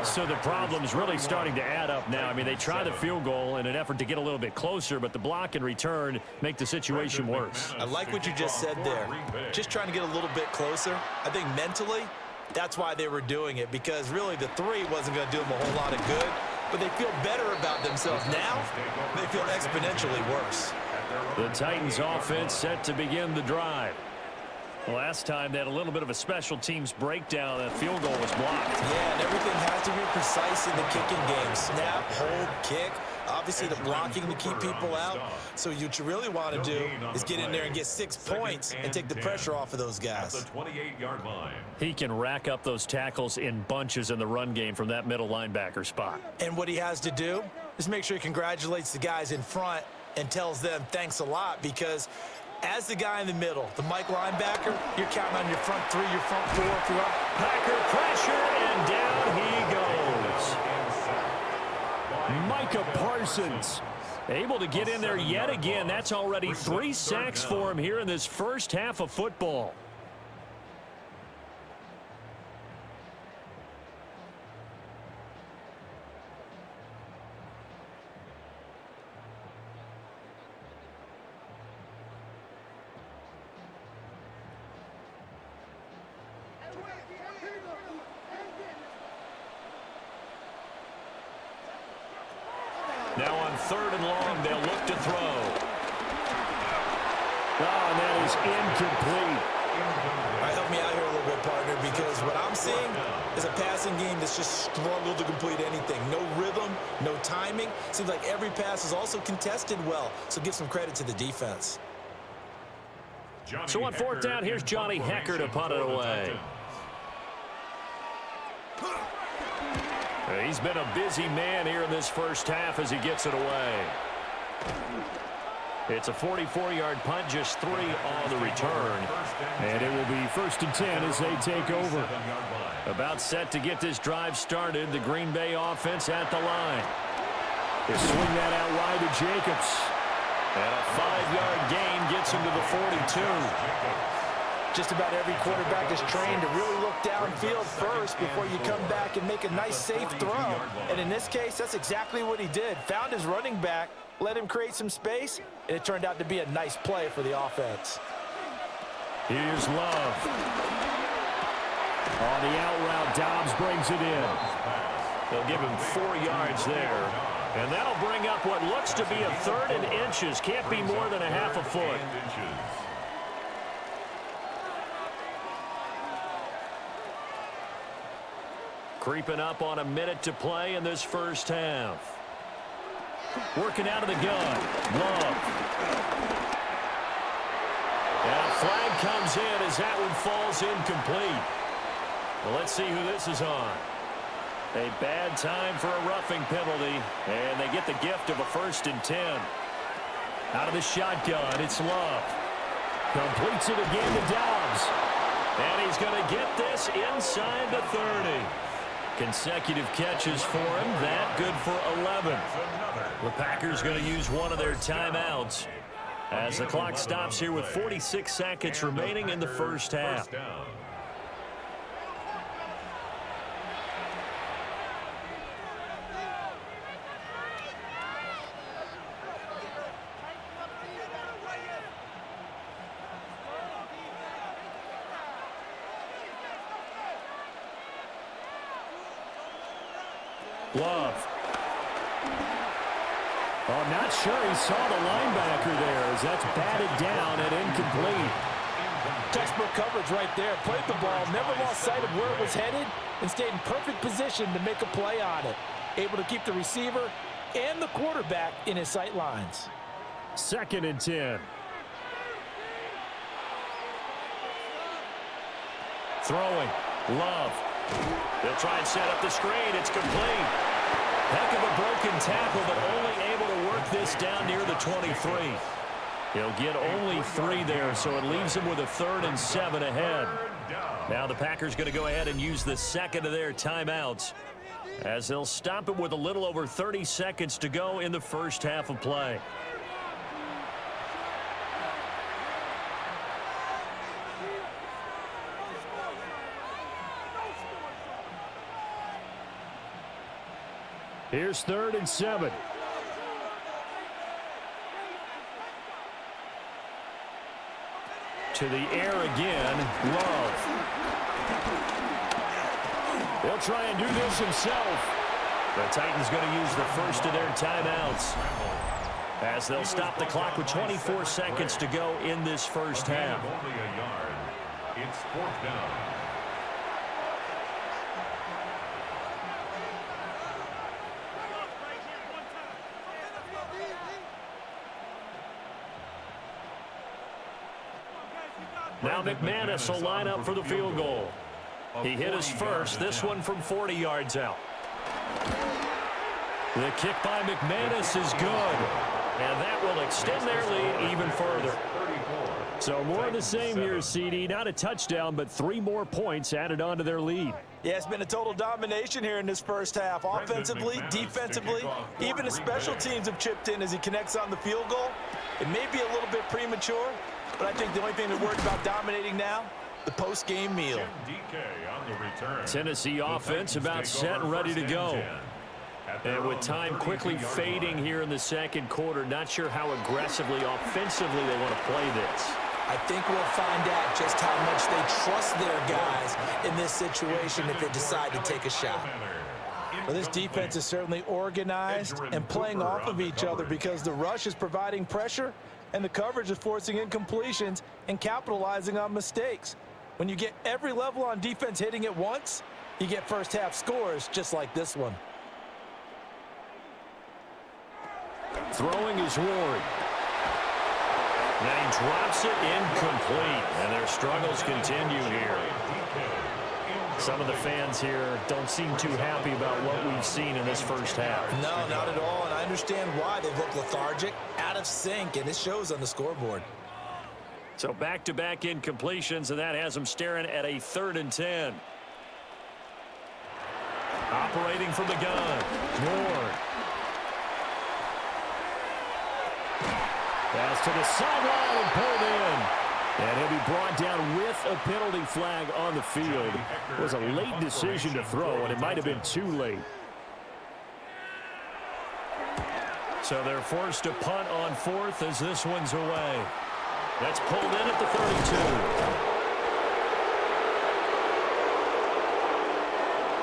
S1: So the problem's really starting to add up now. I mean, they try the field goal in an effort to get a little bit closer, but the block and return make the situation worse.
S3: I like what you just said there. Just trying to get a little bit closer. I think mentally, that's why they were doing it, because really the 3 wasn't going to do them a whole lot of good, but they feel better about themselves. Now, they feel exponentially worse.
S1: The Titans offense set to begin the drive. Last time they had a little bit of a special teams breakdown. That field goal was blocked.
S3: Yeah, and everything has to be precise in the kicking game. Snap, hold, kick. Obviously the blocking to keep people out. So what you really want to do is get in there and get 6 points and take the pressure off of those guys.
S4: At the 28-yard line.
S1: He can rack up those tackles in bunches in the run game from that middle linebacker spot.
S3: And what he has to do is make sure he congratulates the guys in front and tells them thanks a lot, because as the guy in the middle, the Mike linebacker, you're counting on your front 3, your front 4. If you're up.
S1: Packer pressure, and down he goes. Micah Parsons able to get in there yet again. That's already 3 sacks for him here in this first half of football. Now on 3rd and long, they'll look to throw. Oh, and that is incomplete.
S3: All right, help me out here a little bit, partner, because what I'm seeing is a passing game that's just struggled to complete anything. No rhythm, no timing. Seems like every pass is also contested well, so give some credit to the defense.
S1: So on 4th down, here's Johnny Hecker to punt it away. He's been a busy man here in this first half as he gets it away. It's a 44-yard punt, just 3 on the return. And it will be 1st and 10 as they take over. About set to get this drive started, the Green Bay offense at the line. They swing that out wide to Jacobs. And a 5-yard gain gets him to the 42.
S2: Just about every quarterback is trained to really look downfield first before you come back and make a nice, safe throw. And in this case, that's exactly what he did. Found his running back, let him create some space, and it turned out to be a nice play for the offense.
S1: Here's Love. On the out route, Dobbs brings it in. They'll give him 4 yards there. And that'll bring up what looks to be a 3rd and inches. Can't be more than a half a foot. Creeping up on a minute to play in this first half. Working out of the gun. Love. And a flag comes in as that one falls incomplete. Well, let's see who this is on. A bad time for a roughing penalty, and they get the gift of a 1st and 10. Out of the shotgun, it's Love. Completes it again to Dobbs. And he's going to get this inside the 30. Consecutive catches for him. That good for 11. The Packers going to use one of their timeouts as the clock stops here with 46 seconds remaining in the first half. Love. Oh, I'm not sure he saw the linebacker there as that's batted down and incomplete.
S2: Textbook coverage right there. Played the ball, never lost sight of where it was headed, and stayed in perfect position to make a play on it. Able to keep the receiver and the quarterback in his sight lines.
S1: 2nd and 10. Throwing. Love. They'll try and set up the screen. It's complete. Heck of a broken tackle, but only able to work this down near the 23. He'll get only 3 there, so it leaves him with a 3rd and 7 ahead. Now the Packers going to go ahead and use the second of their timeouts as they'll stop it with a little over 30 seconds to go in the first half of play. Here's 3rd and 7. To the air again, Love. He'll try and do this himself. The Titans going to use the first of their timeouts as they'll stop the clock with 24 seconds to go in this first half.
S4: Only a yard. It's 4th down.
S1: Now McManus will line up for the field goal. He hit his first, this one from 40 yards out. The kick by McManus is good, and that will extend their lead even further. So more of the same here, CD. Not a touchdown, but 3 more points added on to their lead.
S2: Yeah, it's been a total domination here in this first half. Offensively, defensively, even the special teams have chipped in as he connects on the field goal. It may be a little bit premature, but I think the only thing they're worried about dominating now, the post-game meal.
S1: Tennessee offense about set and ready to go. And with time quickly fading here in the second quarter, not sure how aggressively, offensively they want to play this.
S3: I think we'll find out just how much they trust their guys in this situation if they decide to take a shot.
S2: Well, this defense is certainly organized and playing off of each other because the rush is providing pressure and the coverage is forcing incompletions and capitalizing on mistakes. When you get every level on defense hitting at once, you get first half scores just like this one.
S1: Throwing is Ward. And he drops it incomplete. And their struggles continue here. Some of the fans here don't seem too happy about what we've seen in this first half.
S3: No, not at all. And I understand why. They look lethargic, out of sync, and it shows on the scoreboard.
S1: So back-to-back incompletions, and that has them staring at a 3rd and 10. Operating from the gun, Ward. Pass to the sideline and pulled in. And he'll be brought down with a penalty flag on the field. It was a late decision to throw, and it might have been too late. So they're forced to punt on 4th as this one's away. That's pulled in at the 32.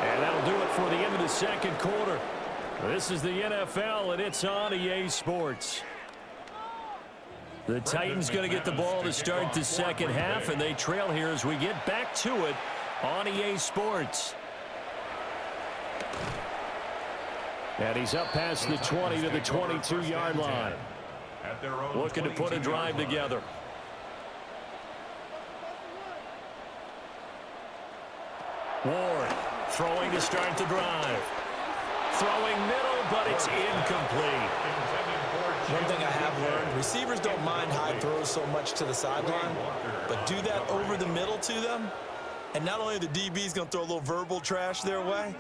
S1: And that'll do it for the end of the second quarter. This is the NFL, and it's on EA Sports. The Titans going to get the ball to start the second half, and they trail here as we get back to it on EA Sports. And he's up past the 20 to the 22-yard line. Looking to put a drive together. Ward throwing to start the drive. Throwing middle, but it's incomplete.
S2: One thing I have learned, receivers don't mind high throws so much to the sideline, but do that over the middle to them, and not only are the DBs going to throw a little verbal trash their way,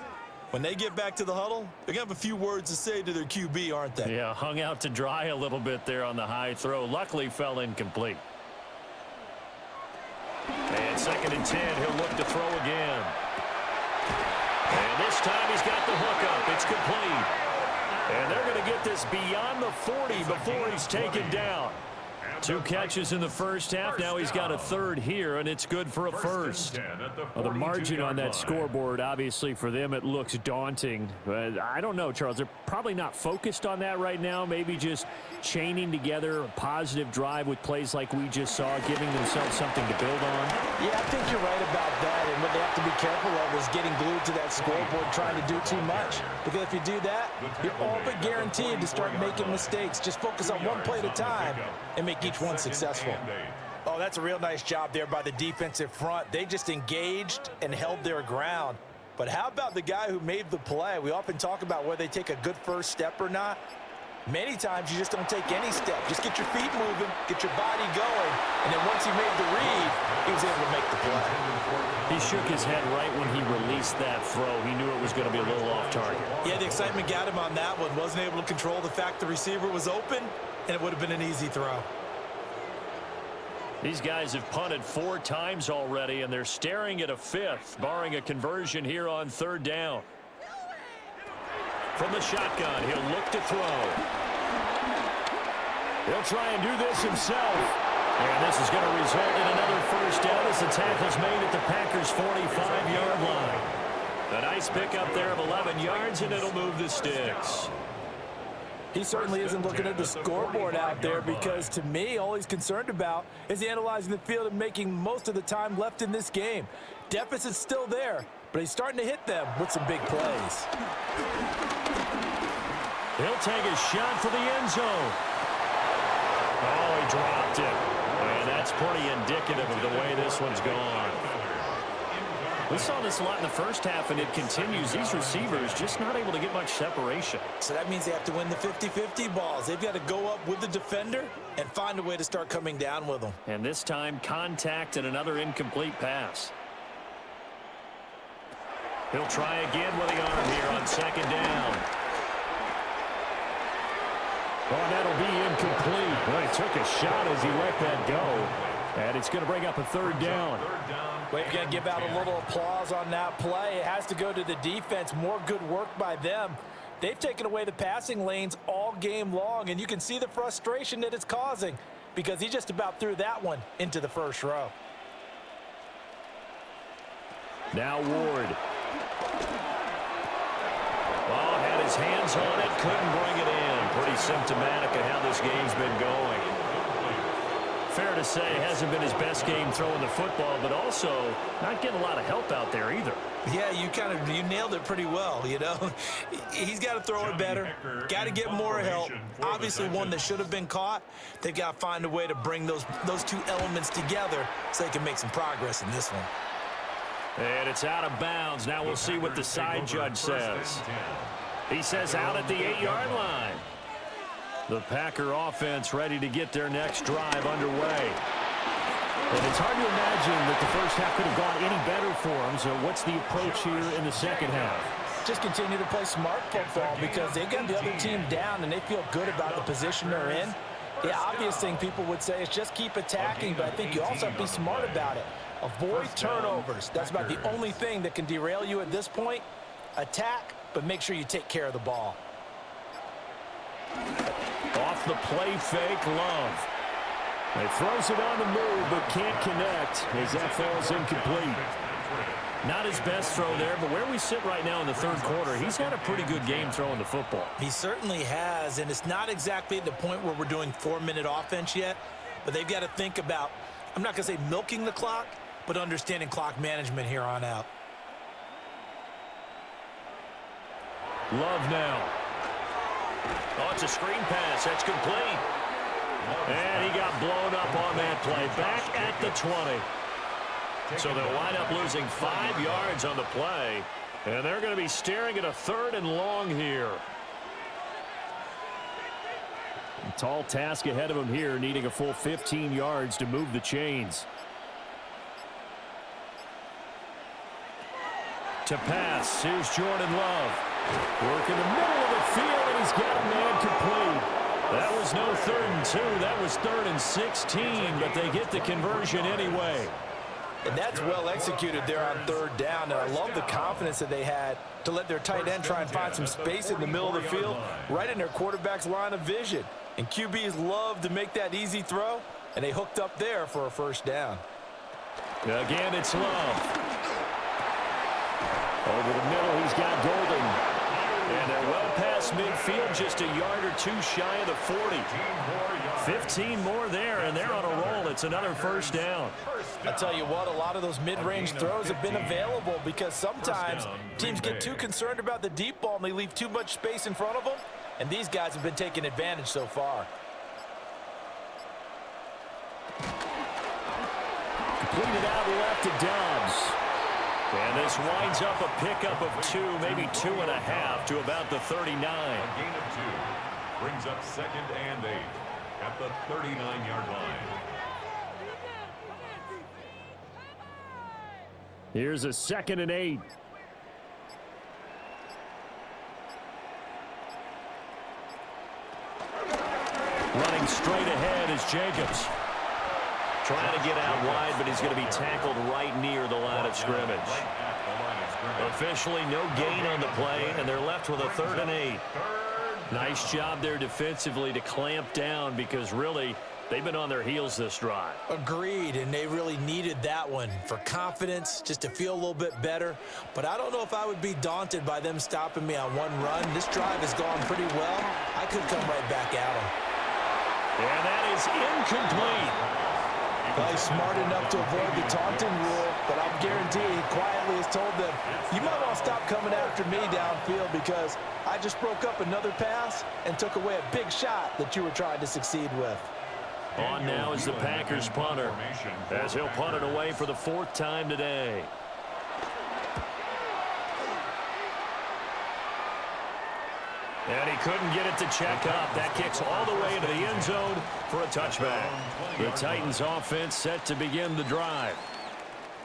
S2: when they get back to the huddle, they're going to have a few words to say to their QB, aren't they?
S1: Yeah, hung out to dry a little bit there on the high throw. Luckily fell incomplete. And 2nd and 10, he'll look to throw again. And this time he's got the hook up. It's complete. And they're going to get this beyond the 40 before he's taken down. 2 catches in the first half. Now he's got a 3rd here, and it's good for a first. Well, the margin on that scoreboard, obviously, for them, it looks daunting. But I don't know, Charles. They're probably not focused on that right now. Maybe just chaining together a positive drive with plays like we just saw, giving themselves something to build on.
S2: Yeah, I think you're right about that. And what they have to be careful of is getting glued to that scoreboard trying to do too much. Because if you do that, you're all but guaranteed to start making mistakes. Just focus on one play at a time and make each one successful. Oh, that's a real nice job there by the defensive front. They just engaged and held their ground. But how about the guy who made the play? We often talk about whether they take a good first step or not. Many times you just don't take any step. Just get your feet moving, get your body going, and then once he made the read, he was able to make the play.
S1: He shook his head right when he released that throw. He knew it was going to be a little off target.
S3: Yeah, the excitement got him on that one. Wasn't able to control the fact the receiver was open, and it would have been an easy throw.
S1: These guys have punted 4 times already, and they're staring at a 5th, barring a conversion here on 3rd down. From the shotgun, he'll look to throw. He'll try and do this himself. And this is going to result in another first down as the tackle's made at the Packers' 45-yard line. A nice pickup there of 11 yards, and it'll move the sticks.
S2: He certainly isn't looking at the scoreboard out there because, to me, all he's concerned about is analyzing the field and making most of the time left in this game. Deficit's still there, but he's starting to hit them with some big plays.
S1: He'll take a shot for the end zone. Oh, he dropped it. And that's pretty indicative of the way this one's gone. We saw this a lot in the first half, and it continues. These receivers just not able to get much separation.
S3: So that means they have to win the 50-50 balls. They've got to go up with the defender and find a way to start coming down with them.
S1: And this time, contact and another incomplete pass. He'll try again with the arm here on 2nd down. Oh, that'll be incomplete. Well, he took a shot as he let that go. And it's going to bring up a 3rd down.
S2: Well, you're going to give out a little applause on that play. It has to go to the defense. More good work by them. They've taken away the passing lanes all game long, and you can see the frustration that it's causing because he just about threw that one into the first row.
S1: Now Ward. Oh, had his hands on it, couldn't bring it in. Pretty symptomatic of how this game's been going. Fair to say, hasn't been his best game throwing the football, but also not getting a lot of help out there either.
S3: Yeah, you nailed it pretty well, you know. He's got to throw it better, got to get more help. Obviously one that should have been caught. They've got to find a way to bring those 2 elements together so they can make some progress in this one.
S1: And it's out of bounds. Now we'll see what the side judge says. He says out at the 8-yard line. The Packer offense ready to get their next drive underway. And it's hard to imagine that the first half could have gone any better for them. So what's the approach here in the second half?
S2: Just continue to play smart football because they got the other team down and they feel good about the position they're in. The obvious thing people would say is just keep attacking, but I think you also have to be smart about it. Avoid turnovers. That's about the only thing that can derail you at this point. Attack, but make sure you take care of the ball.
S1: Off the play fake, Love. He throws it on the move, but can't connect as that falls incomplete. Not his best throw there, but where we sit right now in the 3rd quarter, he's had a pretty good game throwing the football.
S3: He certainly has, and it's not exactly at the point where we're doing 4-minute offense yet, but they've got to think about, I'm not going to say milking the clock, but understanding clock management here on out.
S1: Love now. Oh, it's a screen pass. That's complete. And he got blown up on that play. Back at the 20. So they'll wind up losing 5 yards on the play. And they're going to be staring at a 3rd and long here. A tall task ahead of him here, needing a full 15 yards to move the chains. To pass, here's Jordan Love. Work in the middle of the field, and he's got a man complete. That was no 3rd and 2. That was 3rd and 16, but they get the conversion anyway.
S2: And that's well executed there on 3rd down. And I love the confidence that they had to let their tight end try and find some space in the middle of the field, right in their quarterback's line of vision. And QBs love to make that easy throw, and they hooked up there for a 1st down.
S1: Again, it's Love. Over the middle, he's got Golden. And they're well past midfield, just a yard or 2 shy of the 40. 15 more there, and they're on a roll. It's another 1st down.
S2: I tell you what, a lot of those mid-range throws have been available because sometimes teams get too concerned about the deep ball and they leave too much space in front of them, and these guys have been taking advantage so far.
S1: Completed out left to Dobbs. And this winds up a pickup of 2, maybe 2.5 to about the 39.
S4: Brings up 2nd and 8 at the 39-yard line.
S1: Here's a 2nd and 8. Running straight ahead is Jacobs. Trying to get out wide, but he's going to be tackled right near the line of scrimmage. Officially no gain on the play, and they're left with a 3rd and 8. Nice job there defensively to clamp down, because really they've been on their heels this drive.
S3: Agreed, and they really needed that one for confidence, just to feel a little bit better. But I don't know if I would be daunted by them stopping me on one run. This drive has gone pretty well. I could come right back at them.
S1: And that is incomplete.
S2: Well, he's smart enough to avoid the taunting rule, but I'm guaranteeing he quietly has told them, you might want to stop coming after me downfield, because I just broke up another pass and took away a big shot that you were trying to succeed with.
S1: On now is the Packers punter, as he'll punt it away for the 4th time today. And he couldn't get it to check up. That kicks all the way into the end zone for a touchback. The Titans offense set to begin the drive.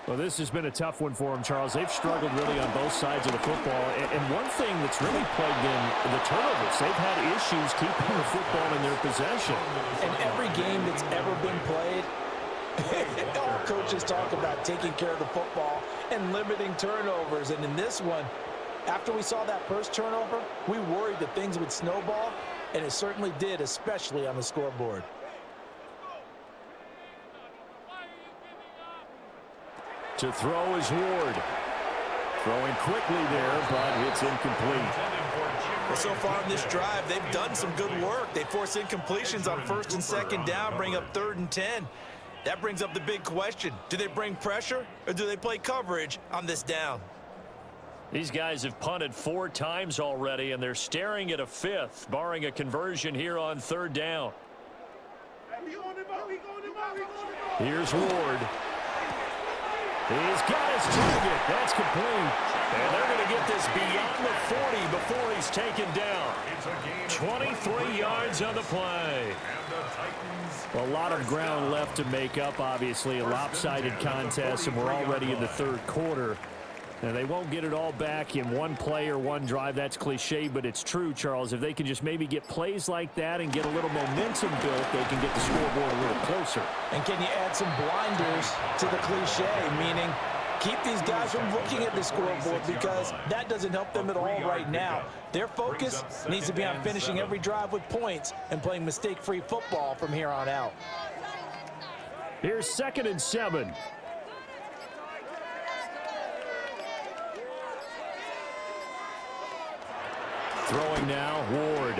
S1: Well, this has been a tough one for them, Charles. They've struggled really on both sides of the football. And one thing that's really plagued them, the turnovers. They've had issues keeping the football in their possession.
S2: And every game that's ever been played, all coaches talk about taking care of the football and limiting turnovers. And in this one, after we saw that first turnover, we worried that things would snowball, and it certainly did, especially on the scoreboard.
S1: To throw is Ward. Throwing quickly there, but it's incomplete.
S3: Well, so far in this drive, they've done some good work. They force incompletions on 1st and 2nd down, bring up 3rd and 10. That brings up the big question. Do they bring pressure, or do they play coverage on this down?
S1: These guys have punted 4 times already, and they're staring at a 5th, barring a conversion here on 3rd down. Here's Ward. He's got his target. That's complete. And they're going to get this beyond the 40 before he's taken down. 23 yards on the play. A lot of ground left to make up, obviously. A lopsided contest, and we're already in the 3rd quarter. Now, they won't get it all back in one play or one drive. That's cliche, but it's true, Charles. If they can just maybe get plays like that and get a little momentum built, they can get the scoreboard a little closer.
S2: And can you add some blinders to the cliche, meaning keep these guys from looking at the scoreboard, because that doesn't help them at all right now. Their focus needs to be on finishing every drive with points and playing mistake-free football from here on out.
S1: Here's 2nd and 7. Throwing now, Ward.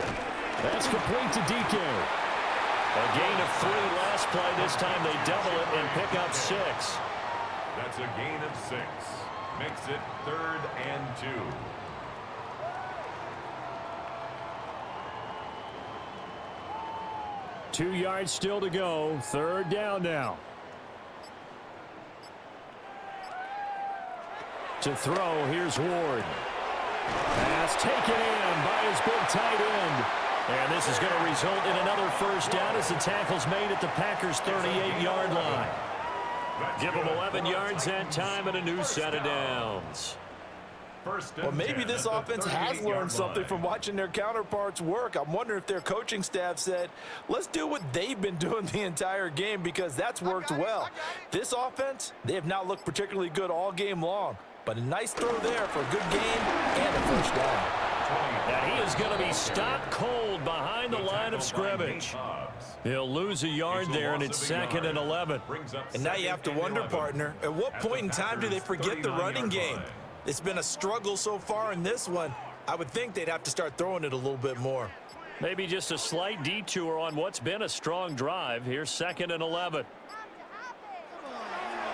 S1: That's complete to DK. A gain of 3 last play. This time they double it and pick up 6.
S4: That's a gain of 6. Makes it 3rd and 2.
S1: 2 yards still to go. 3rd down now. To throw, here's Ward. Pass taken in by his big tight end. And this is going to result in another 1st down as the tackle's made at the Packers' 38-yard line. Give them 11 yards that time and a new set of downs.
S2: Well, maybe this offense has learned something from watching their counterparts work. I'm wondering if their coaching staff said, let's do what they've been doing the entire game, because that's worked well. This offense, they have not looked particularly good all game long. But a nice throw there for a good game and a 1st down.
S1: And he is going to be stopped cold behind the line of scrimmage. He'll lose a yard there, and it's 2nd and 11.
S3: And now you have to wonder, partner, at what point in time do they forget the running game? It's been a struggle so far in this one. I would think they'd have to start throwing it a little bit more.
S1: Maybe just a slight detour on what's been a strong drive. Here's 2nd and 11.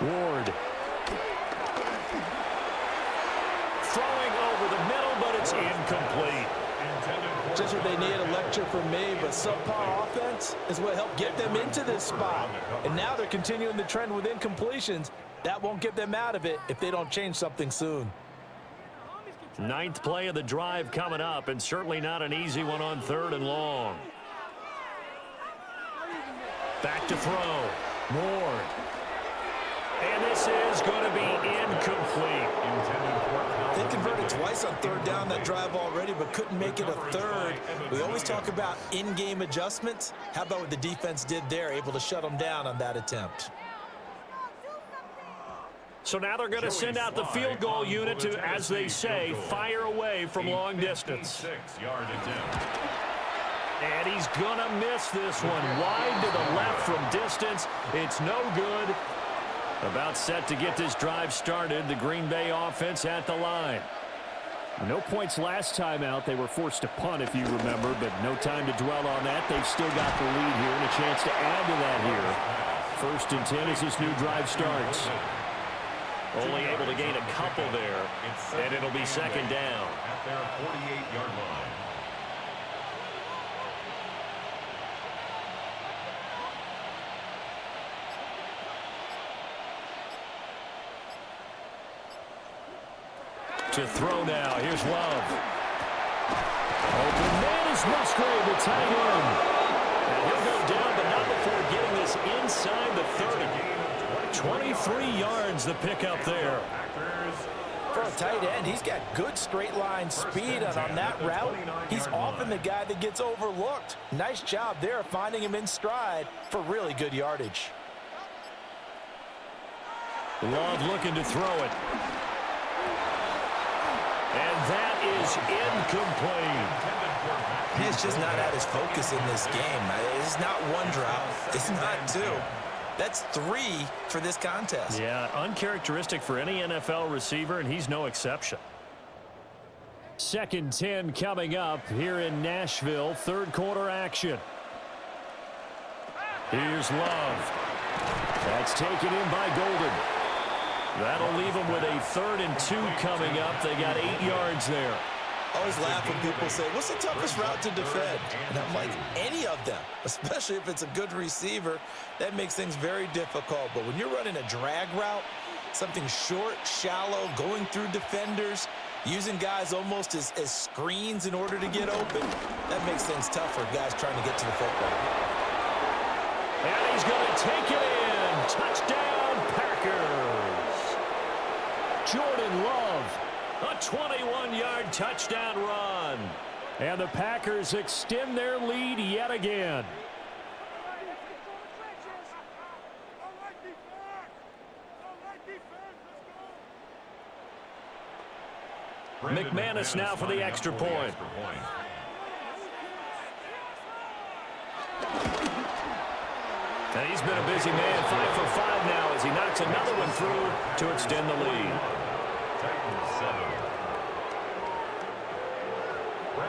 S1: Ward. Throwing over the middle, but it's incomplete.
S2: Just what they need, a lecture from me, but subpar offense is what helped get them into this spot. And now they're continuing the trend with incompletions. That won't get them out of it if they don't change something soon.
S1: Ninth play of the drive coming up, and certainly not an easy one on 3rd and long. Back to throw. Ward. And this is going to be incomplete.
S3: They converted twice on 3rd down that drive already, but couldn't make it a 3rd. We always talk about in-game adjustments. How about what the defense did there, able to shut them down on that attempt?
S1: So now they're going to send out the field goal unit to, as they say, fire away from long distance. And he's going to miss this one. Wide to the left from distance. It's no good. About set to get this drive started. The Green Bay offense at the line. No points last time out. They were forced to punt, if you remember, but no time to dwell on that. They've still got the lead here and a chance to add to that here. 1st and 10 as this new drive starts. Only able to gain a couple there, and it'll be 2nd down.
S4: At their 48-yard line.
S1: To throw now. Here's Love. Open man is Musgrave, the tight end. And he'll go down, but not before getting this inside the 30. 23 yards the pickup there.
S2: For a tight end, he's got good straight line speed, and on that route, he's often the guy that gets overlooked. Nice job there finding him in stride for really good yardage.
S1: Love looking to throw it. And that is incomplete.
S3: He's just not at his focus in this game. It's not one drop. It's not 2. That's 3 for this contest.
S1: Yeah, uncharacteristic for any NFL receiver, and he's no exception. 2nd 10 coming up here in Nashville. 3rd quarter action. Here's Love. That's taken in by Golden. That'll leave them with a 3rd and 2 coming up. They got 8 yards there.
S3: I always laugh when people say, what's the toughest route to defend? And I'm like, any of them, especially if it's a good receiver. That makes things very difficult. But when you're running a drag route, something short, shallow, going through defenders, using guys almost as screens in order to get open, that makes things tough for guys trying to get to the football.
S1: And he's going to take it in. Touchdown, Packers. Jordan Love. A 21-yard touchdown run. And the Packers extend their lead yet again. McManus now for the extra point. And he's been a busy man, 5 for 5 now as he knocks another one through to extend the lead.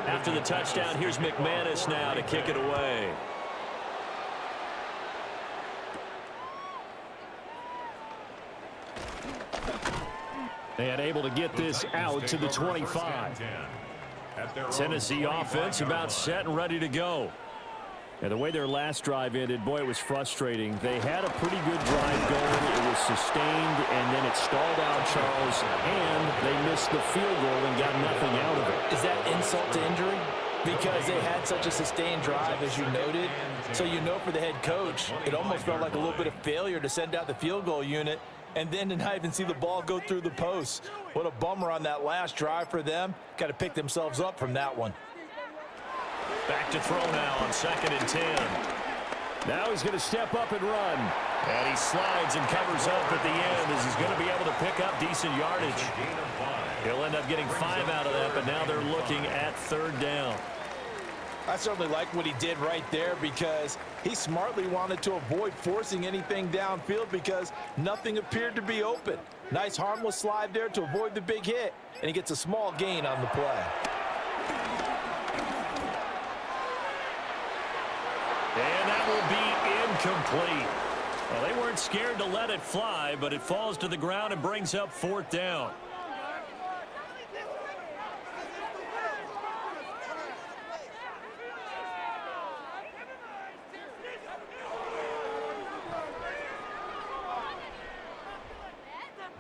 S1: After the touchdown, here's McManus now to kick it away. And able to get this out to the 25. Tennessee offense about set and ready to go. And the way their last drive ended, boy, it was frustrating. They had a pretty good drive going. It was sustained, and then it stalled out, Charles, and they missed the field goal and got nothing out of it.
S2: Is that insult to injury? Because they had such a sustained drive, as you noted. So you know for the head coach, it almost felt like a little bit of failure to send out the field goal unit and then to not even see the ball go through the post. What a bummer on that last drive for them. Got to pick themselves up from that one.
S1: Back to throw now on 2nd and 10. Now he's going to step up and run. And he slides and covers up at the end as he's going to be able to pick up decent yardage. He'll end up getting 5 out of that, but now they're looking at 3rd down.
S2: I certainly like what he did right there because he smartly wanted to avoid forcing anything downfield because nothing appeared to be open. Nice harmless slide there to avoid the big hit, and he gets a small gain on the play.
S1: And that will be incomplete. Well, they weren't scared to let it fly, but it falls to the ground and brings up 4th down.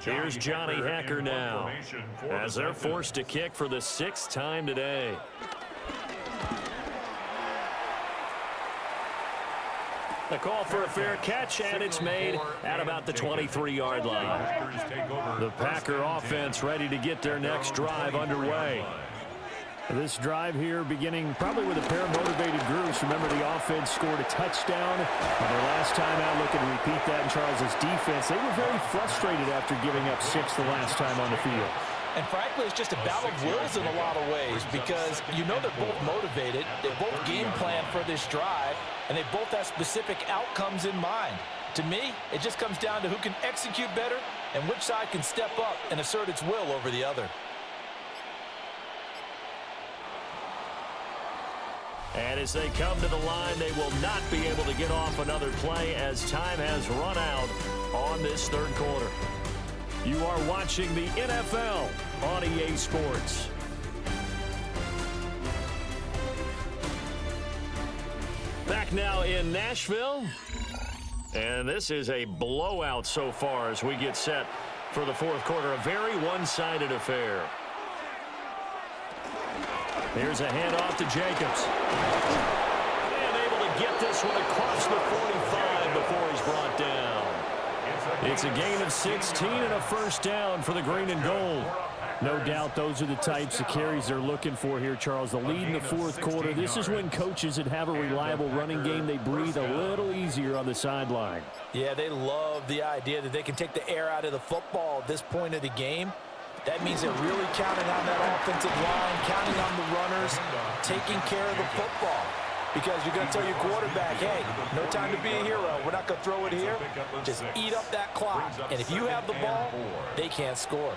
S1: Here's Johnny Hacker now as they're forced to kick for the 6th time today. The call for a fair catch, and it's made at about the 23-yard line. The Packer offense ready to get their next drive underway. This drive here beginning probably with a pair of motivated groups. Remember, the offense scored a touchdown on their last time out. Looking to repeat that in Charles's defense. They were very frustrated after giving up 6 the last time on the field.
S2: And frankly, it's just a battle of wills in a lot of ways because you know they're both motivated. They both game plan for this drive, and they both have specific outcomes in mind. To me, it just comes down to who can execute better and which side can step up and assert its will over the other.
S1: And as they come to the line, they will not be able to get off another play as time has run out on this third quarter. You are watching the NFL on EA Sports. Back now in Nashville. And this is a blowout so far as we get set for the fourth quarter. A very one-sided affair. Here's a handoff to Jacobs. And able to get this one across the 45 before he's brought down. It's a gain of 16 and a first down for the green and gold.
S5: No doubt those are the types of carries they're looking for here, Charles. The lead in the fourth quarter. This is when coaches that have a reliable running game, they breathe a little easier on the sideline.
S2: Yeah, they love the idea that they can take the air out of the football at this point of the game. That means they're really counting on that offensive line, counting on the runners, taking care of the football. Because you're going to tell your quarterback, hey, no time to be a hero. We're not going to throw it here. Just eat up that clock. And if you have the ball, they can't score.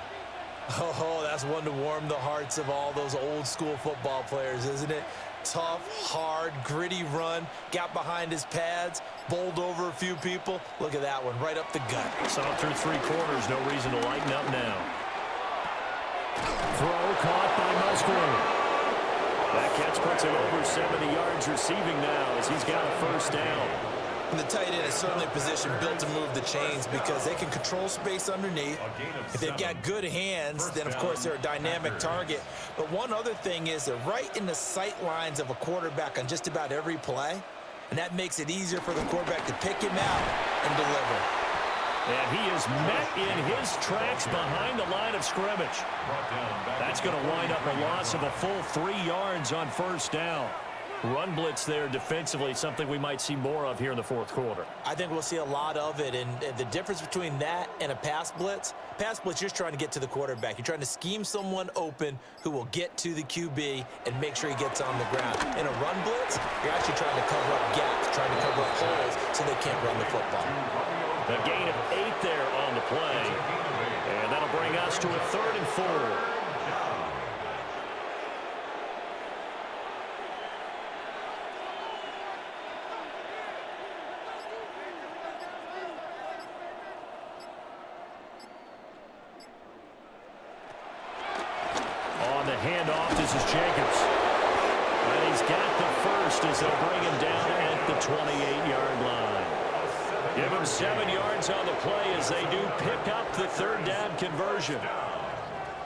S3: Oh, that's one to warm the hearts of all those old school football players, isn't it? Tough, hard, gritty run, got behind his pads, bowled over a few people. Look at that one, right up the gut.
S1: Saw through 3 quarters, no reason to lighten up now. Throw caught by Musgrave. That catch puts him over 70 yards receiving now as he's got a first down.
S3: And the tight end is certainly a position built to move the chains because they can control space underneath. If they've got good hands, then of course they're a dynamic target. But one other thing is they're right in the sight lines of a quarterback on just about every play. And that makes it easier for the quarterback to pick him out and deliver.
S1: And he is met in his tracks behind the line of scrimmage. That's going to wind up a loss of a full 3 yards on first down. Run blitz there defensively, something we might see more of here in the fourth quarter.
S3: I think we'll see a lot of it, and the difference between that and a pass blitz, you're just trying to get to the quarterback. You're trying to scheme someone open who will get to the QB and make sure he gets on the ground. In a run blitz, you're actually trying to cover up gaps, trying to cover up holes so they can't run the football.
S1: A gain of 8 there on the play, and that'll bring us to a 3rd and 4. On the handoff, this is Jacobs. And he's got the first as they'll bring him down at the 28-yard line. Give him 7 yards on the play as they do pick up the 3rd down conversion.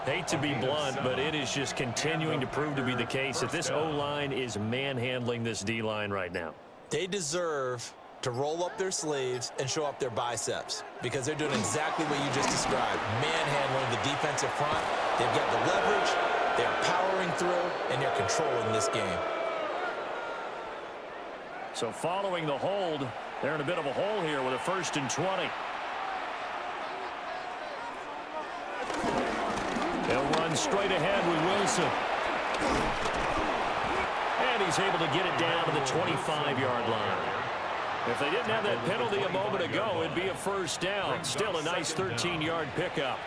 S1: Hate to be blunt, but it is just continuing to prove to be the case that this O-line is manhandling this D-line right now.
S3: They deserve to roll up their sleeves and show up their biceps because they're doing exactly what you just described, manhandling the defensive front. They've got the leverage, they're powering through, and they're controlling this game.
S1: So following the hold, they're in a bit of a hole here with a 1st and 20. They'll run straight ahead with Wilson. And he's able to get it down to the 25-yard line. If they didn't have that penalty a moment ago, it'd be a first down. Still a nice 13-yard pickup.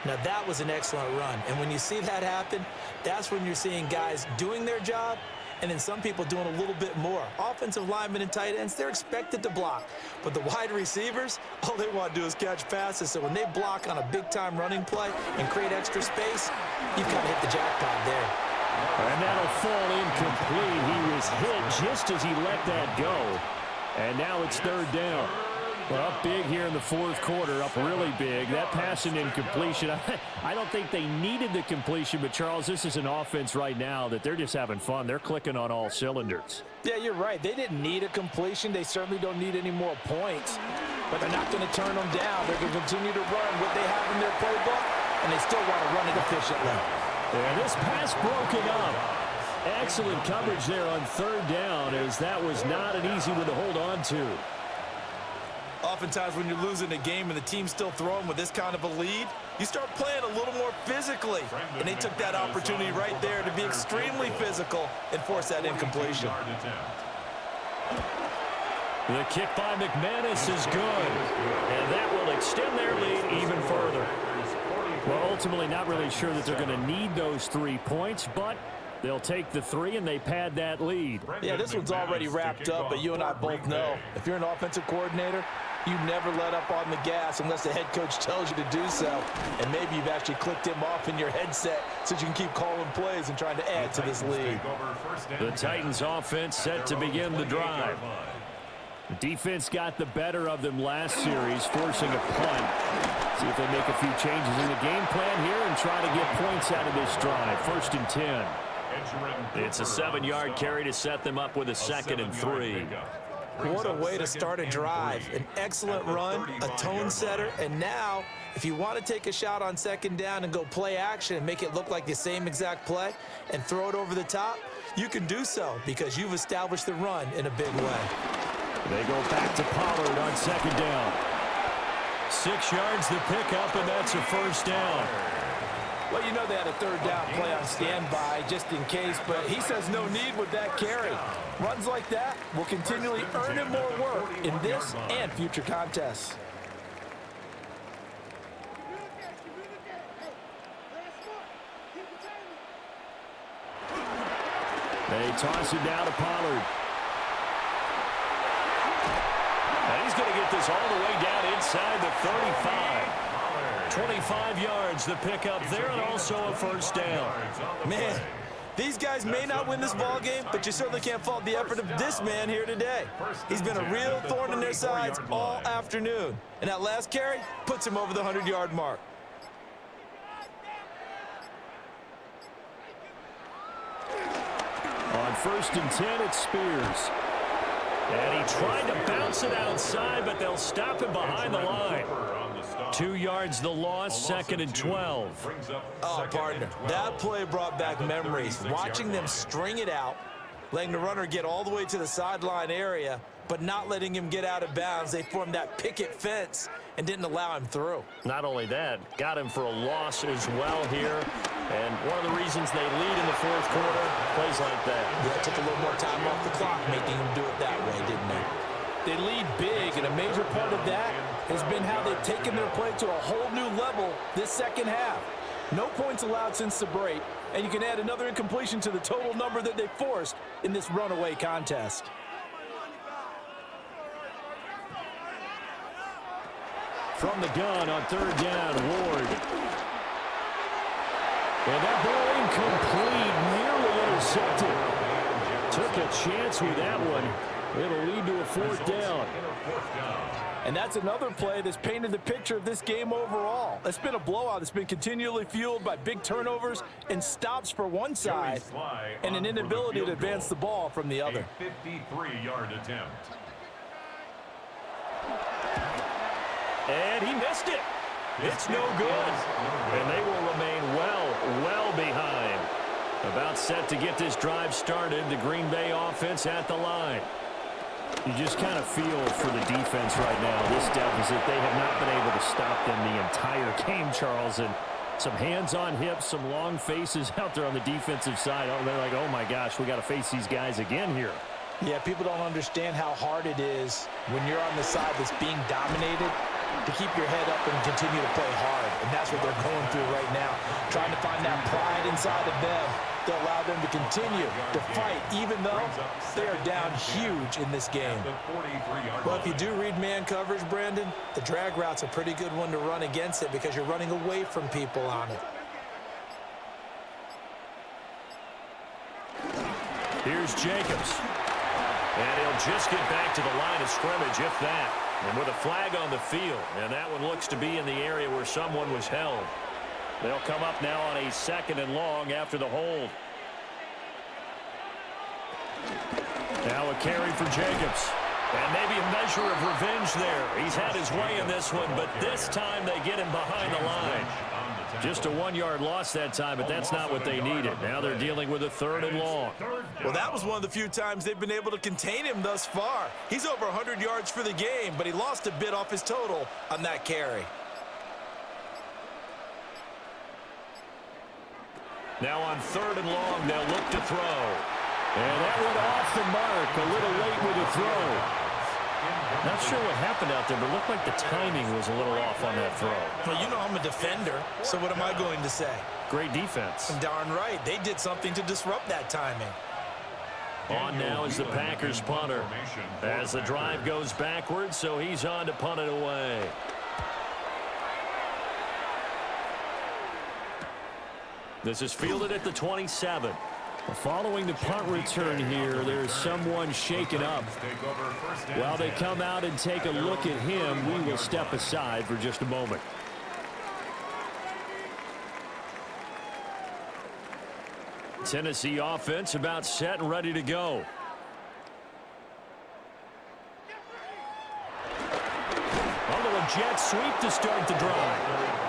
S3: Now that was an excellent run. And when you see that happen, that's when you're seeing guys doing their job and then some people doing a little bit more. Offensive linemen and tight ends, they're expected to block. But the wide receivers, all they want to do is catch passes. So when they block on a big-time running play and create extra space, you've got to hit the jackpot there.
S5: And that'll fall incomplete. He was hit just as he let that go. And now it's 3rd down. Well, up big here in the fourth quarter, up really big. That pass and incompletion, I don't think they needed the completion, but, Charles, this is an offense right now that they're just having fun. They're clicking on all cylinders.
S2: Yeah, you're right. They didn't need a completion. They certainly don't need any more points, but they're not going to turn them down. They're going to continue to run what they have in their playbook, and they still want to run it efficiently.
S5: And this pass broken up. Excellent coverage there on third down, as that was not an easy one to hold on to.
S3: Oftentimes when you're losing a game and the team's still throwing with this kind of a lead, you start playing a little more physically. And they took that opportunity right there to be extremely physical and force that incompletion.
S1: The kick by McManus is good, and that will extend their lead even further.
S5: Well, ultimately not really sure that they're going to need those 3 points, but they'll take the 3 and they pad that lead.
S2: Yeah, this one's already wrapped up, but you and I both know if you're an offensive coordinator, you never let up on the gas unless the head coach tells you to do so. And maybe you've actually clicked him off in your headset so you can keep calling plays and trying to add to this lead.
S1: The Titans offense set to begin the drive.
S5: The defense got the better of them last series, forcing a punt. See if they make a few changes in the game plan here and try to get points out of this drive. 1st and 10.
S1: It's a 7-yard carry to set them up with a 2nd and 3.
S2: What a way to start a drive. An excellent run, a tone setter, and now if you want to take a shot on 2nd down and go play action and make it look like the same exact play and throw it over the top, you can do so because you've established the run in a big way.
S5: They go back to Pollard on 2nd down.
S1: 6 yards the pickup, and that's a 1st down.
S2: Well, you know they had a 3rd down play on standby just in case, but he says no need with that carry. Runs like that will continually earn him more work in this and future contests.
S5: They toss it down to Pollard.
S1: And he's going to get this all the way down inside the 35. 25 yards the pickup there, and also a 1st down.
S2: Man, these guys may not win this ball game, but you certainly can't fault the effort of this man here today. He's been a real thorn in their sides all afternoon, and that last carry puts him over the 100-yard mark.
S5: On 1st and 10, it's Spears.
S1: And he tried to bounce it outside, but they'll stop him behind the line. 2 yards the loss, 2nd and 12.
S2: Oh, partner, that play brought back memories. Watching them string it out, letting the runner get all the way to the sideline area, but not letting him get out of bounds. They formed that picket fence and didn't allow him through.
S1: Not only that, got him for a loss as well here. And one of the reasons they lead in the 4th quarter, plays like that.
S2: Yeah, it took a little more time off the clock making him do it that way, didn't they? They lead big, and a major part of that has been how they've taken their play to a whole new level this 2nd half. No points allowed since the break, and you can add another incompletion to the total number that they forced in this runaway contest.
S5: From the gun on 3rd down, Ward. And that ball incomplete, nearly intercepted. Took a chance with that one. It'll lead to a 4th down.
S2: And that's another play that's painted the picture of this game overall. It's been a blowout. It's been continually fueled by big turnovers and stops for one side and an inability to advance the ball from the other.
S4: A 53-yard attempt.
S1: And he missed it. It's no good. And they will remain well behind. About set to get this drive started. The Green Bay offense at the line.
S5: You just kind of feel for the defense right now. This deficit, they have not been able to stop them the entire game, Charles. And some hands on hips, some long faces out there on the defensive side. Oh, they're like, oh my gosh, we got to face these guys again here.
S2: Yeah, people don't understand how hard it is when you're on the side that's being dominated to keep your head up and continue to play hard. And that's what they're going through right now, trying to find that pride inside of them to allow them to continue to fight, even though they are down huge in this game. Well, if you do read man coverage, Brandon, the drag route's a pretty good one to run against it because you're running away from people on it.
S1: Here's Jacobs. And he'll just get back to the line of scrimmage, if that. And with a flag on the field, and that one looks to be in the area where someone was held. They'll come up now on a 2nd and long after the hold. Now a carry for Jacobs. And maybe a measure of revenge there. He's had his way in this one, but this time they get him behind the line. Just a 1-yard loss that time, but that's not what they needed. Now they're dealing with a 3rd and long.
S3: Well, that was one of the few times they've been able to contain him thus far. He's over 100 yards for the game, but he lost a bit off his total on that carry.
S1: Now on 3rd and long, they'll look to throw. And that went off the mark, a little late with the throw. Not sure what happened out there, but it looked like the timing was a little off on that throw.
S3: Well, you know I'm a defender, so what am I going to say?
S1: Great defense.
S3: Darn right. They did something to disrupt that timing.
S1: On now is the Packers punter. As the drive goes backwards, so he's on to punt it away. This is fielded at the 27. Following the punt return here, there's someone shaken up. While they come out and take a look at him, we will step aside for just a moment. Tennessee offense about set and ready to go. Although a jet sweep to start the drive.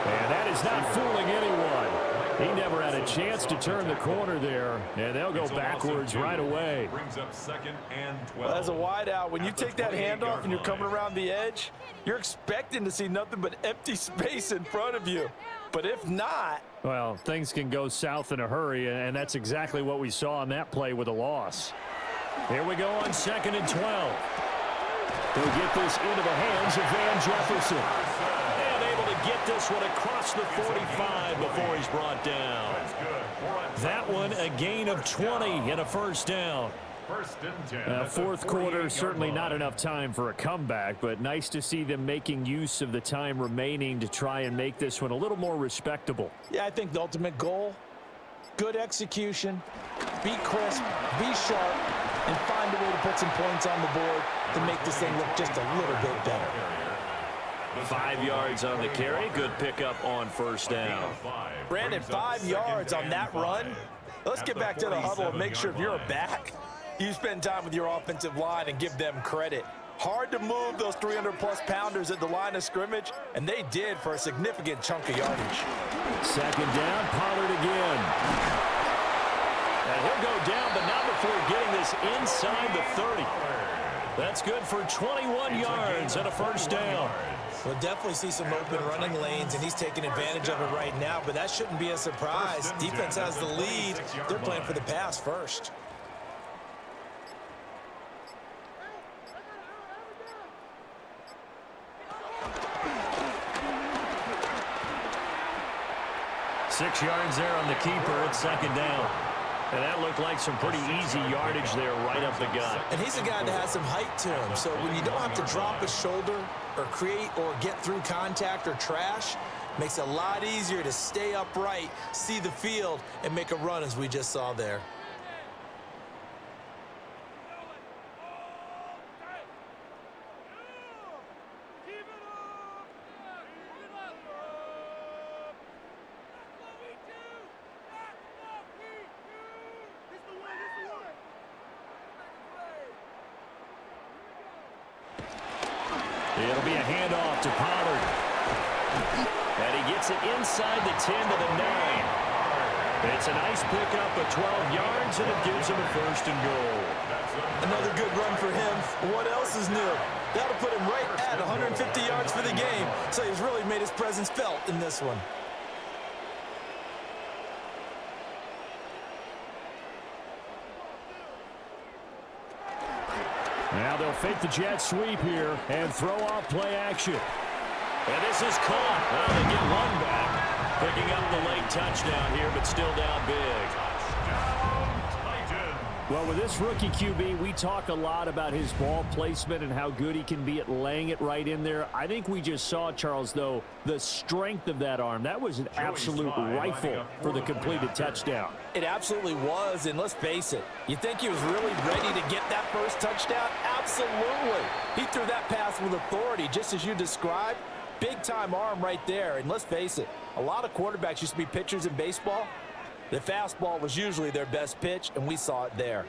S1: And that is not fooling anyone. He never had a chance to turn the corner there, and they'll go backwards right away.
S4: Brings up 2nd and 12.
S2: Well, as a wideout, when you take that handoff and you're coming around the edge, you're expecting to see nothing but empty space in front of you. But if not...
S5: Well, things can go south in a hurry, and that's exactly what we saw on that play with a loss.
S1: Here we go on 2nd and 12. He'll get this into the hands of Van Jefferson. Get this one across the 45 before he's brought down. That one a gain of 20 and a 1st down.
S5: 4th quarter, certainly not enough time for a comeback, but nice to see them making use of the time remaining to try and make this one a little more respectable.
S2: Yeah, I think the ultimate goal, good execution, be crisp, be sharp, and find a way to put some points on the board to make this thing look just a little bit better.
S1: 5 yards on the carry. Good pickup on 1st down.
S2: Brandon, 5 yards on that run. Let's get back to the huddle and make sure if you're a back, you spend time with your offensive line and give them credit. Hard to move those 300-plus pounders at the line of scrimmage, and they did for a significant chunk of yardage.
S5: 2nd down, Pollard again.
S1: And he'll go down, but not before getting this inside the 30. That's good for 21 yards and a 1st down.
S3: We'll definitely see some open running lanes, and he's taking advantage of it right now, but that shouldn't be a surprise. Defense has the lead. They're playing for the pass first.
S1: Six yards there on the keeper at 2nd down. And that looked like some pretty easy yardage there right up the gut.
S3: And he's a guy that has some height to him, so when you don't have to drop a shoulder or create or get through contact or trash, makes it a lot easier to stay upright, see the field, and make a run as we just saw there.
S1: It'll be a handoff to Pollard. And he gets it inside the 10 to the 9. It's a nice pickup of 12 yards, and it gives him a 1st and goal.
S3: Another good run for him. What else is new? That'll put him right at 150 yards for the game, so he's really made his presence felt in this one.
S5: Now they'll fake the jet sweep here and throw off play action.
S1: And this is caught. Well, they get one back. Picking up the late touchdown here, but still down big.
S5: Well, with this rookie QB, we talk a lot about his ball placement and how good he can be at laying it right in there. I think we just saw, Charles, though, the strength of that arm. That was an absolute rifle for the completed touchdown.
S2: It absolutely was, and let's face it, you think he was really ready to get that first touchdown? Absolutely. He threw that pass with authority, just as you described. Big-time arm right there, and let's face it, a lot of quarterbacks used to be pitchers in baseball. The fastball was usually their best pitch, and we saw it there.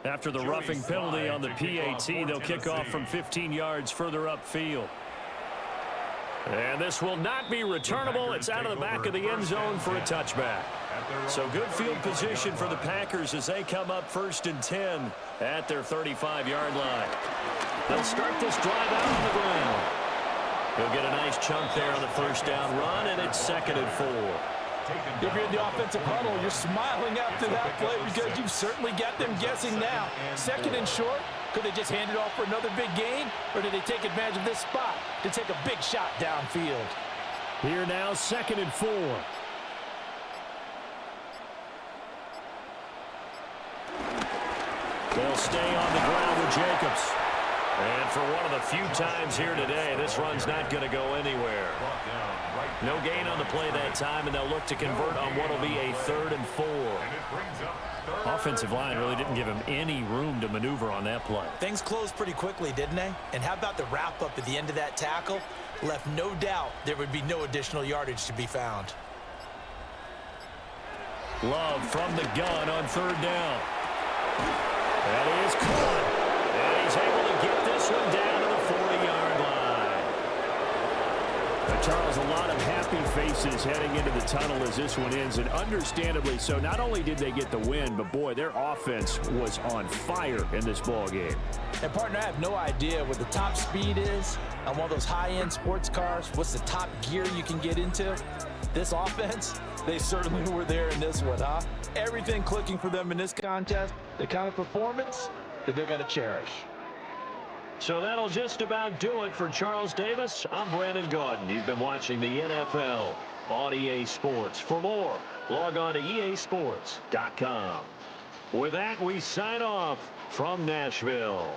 S1: After the roughing penalty on the PAT, they'll kick off from 15 yards further upfield. And this will not be returnable. It's out of the back of the end zone for a touchback. So good field position for the Packers as they come up 1st and 10 at their 35-yard line. They'll start this drive out on the ground. He'll get a nice chunk there on the first down run, and it's 2nd and 4.
S2: If you're in the offensive huddle, you're smiling after that play because you've certainly got them guessing now. 2nd and short, could they just hand it off for another big gain, or did they take advantage of this spot to take a big shot downfield?
S5: Here now, 2nd and 4.
S1: They'll stay on the ground with Jacobs. And for one of the few times here today, this run's not going to go anywhere. No gain on the play that time, and they'll look to convert on what will be a 3rd and 4. Offensive line really didn't give him any room to maneuver on that play.
S3: Things closed pretty quickly, didn't they? And how about the wrap-up at the end of that tackle? Left no doubt there would be no additional yardage to be found.
S1: Love from the gun on 3rd down. That is caught. And he's able to get this one down to the 40-yard line.
S5: Now, Charles, a lot of happy faces heading into the tunnel as this one ends, and understandably so. Not only did they get the win, but, boy, their offense was on fire in this ball game.
S2: And, partner, I have no idea what the top speed is on one of those high-end sports cars. What's the top gear you can get into? This offense, they certainly were there in this one, huh? Everything clicking for them in this contest, the kind of performance that they're going to cherish.
S1: So that'll just about do it for Charles Davis. I'm Brandon Gaudin. You've been watching the NFL on EA Sports. For more, log on to easports.com. With that, we sign off from Nashville.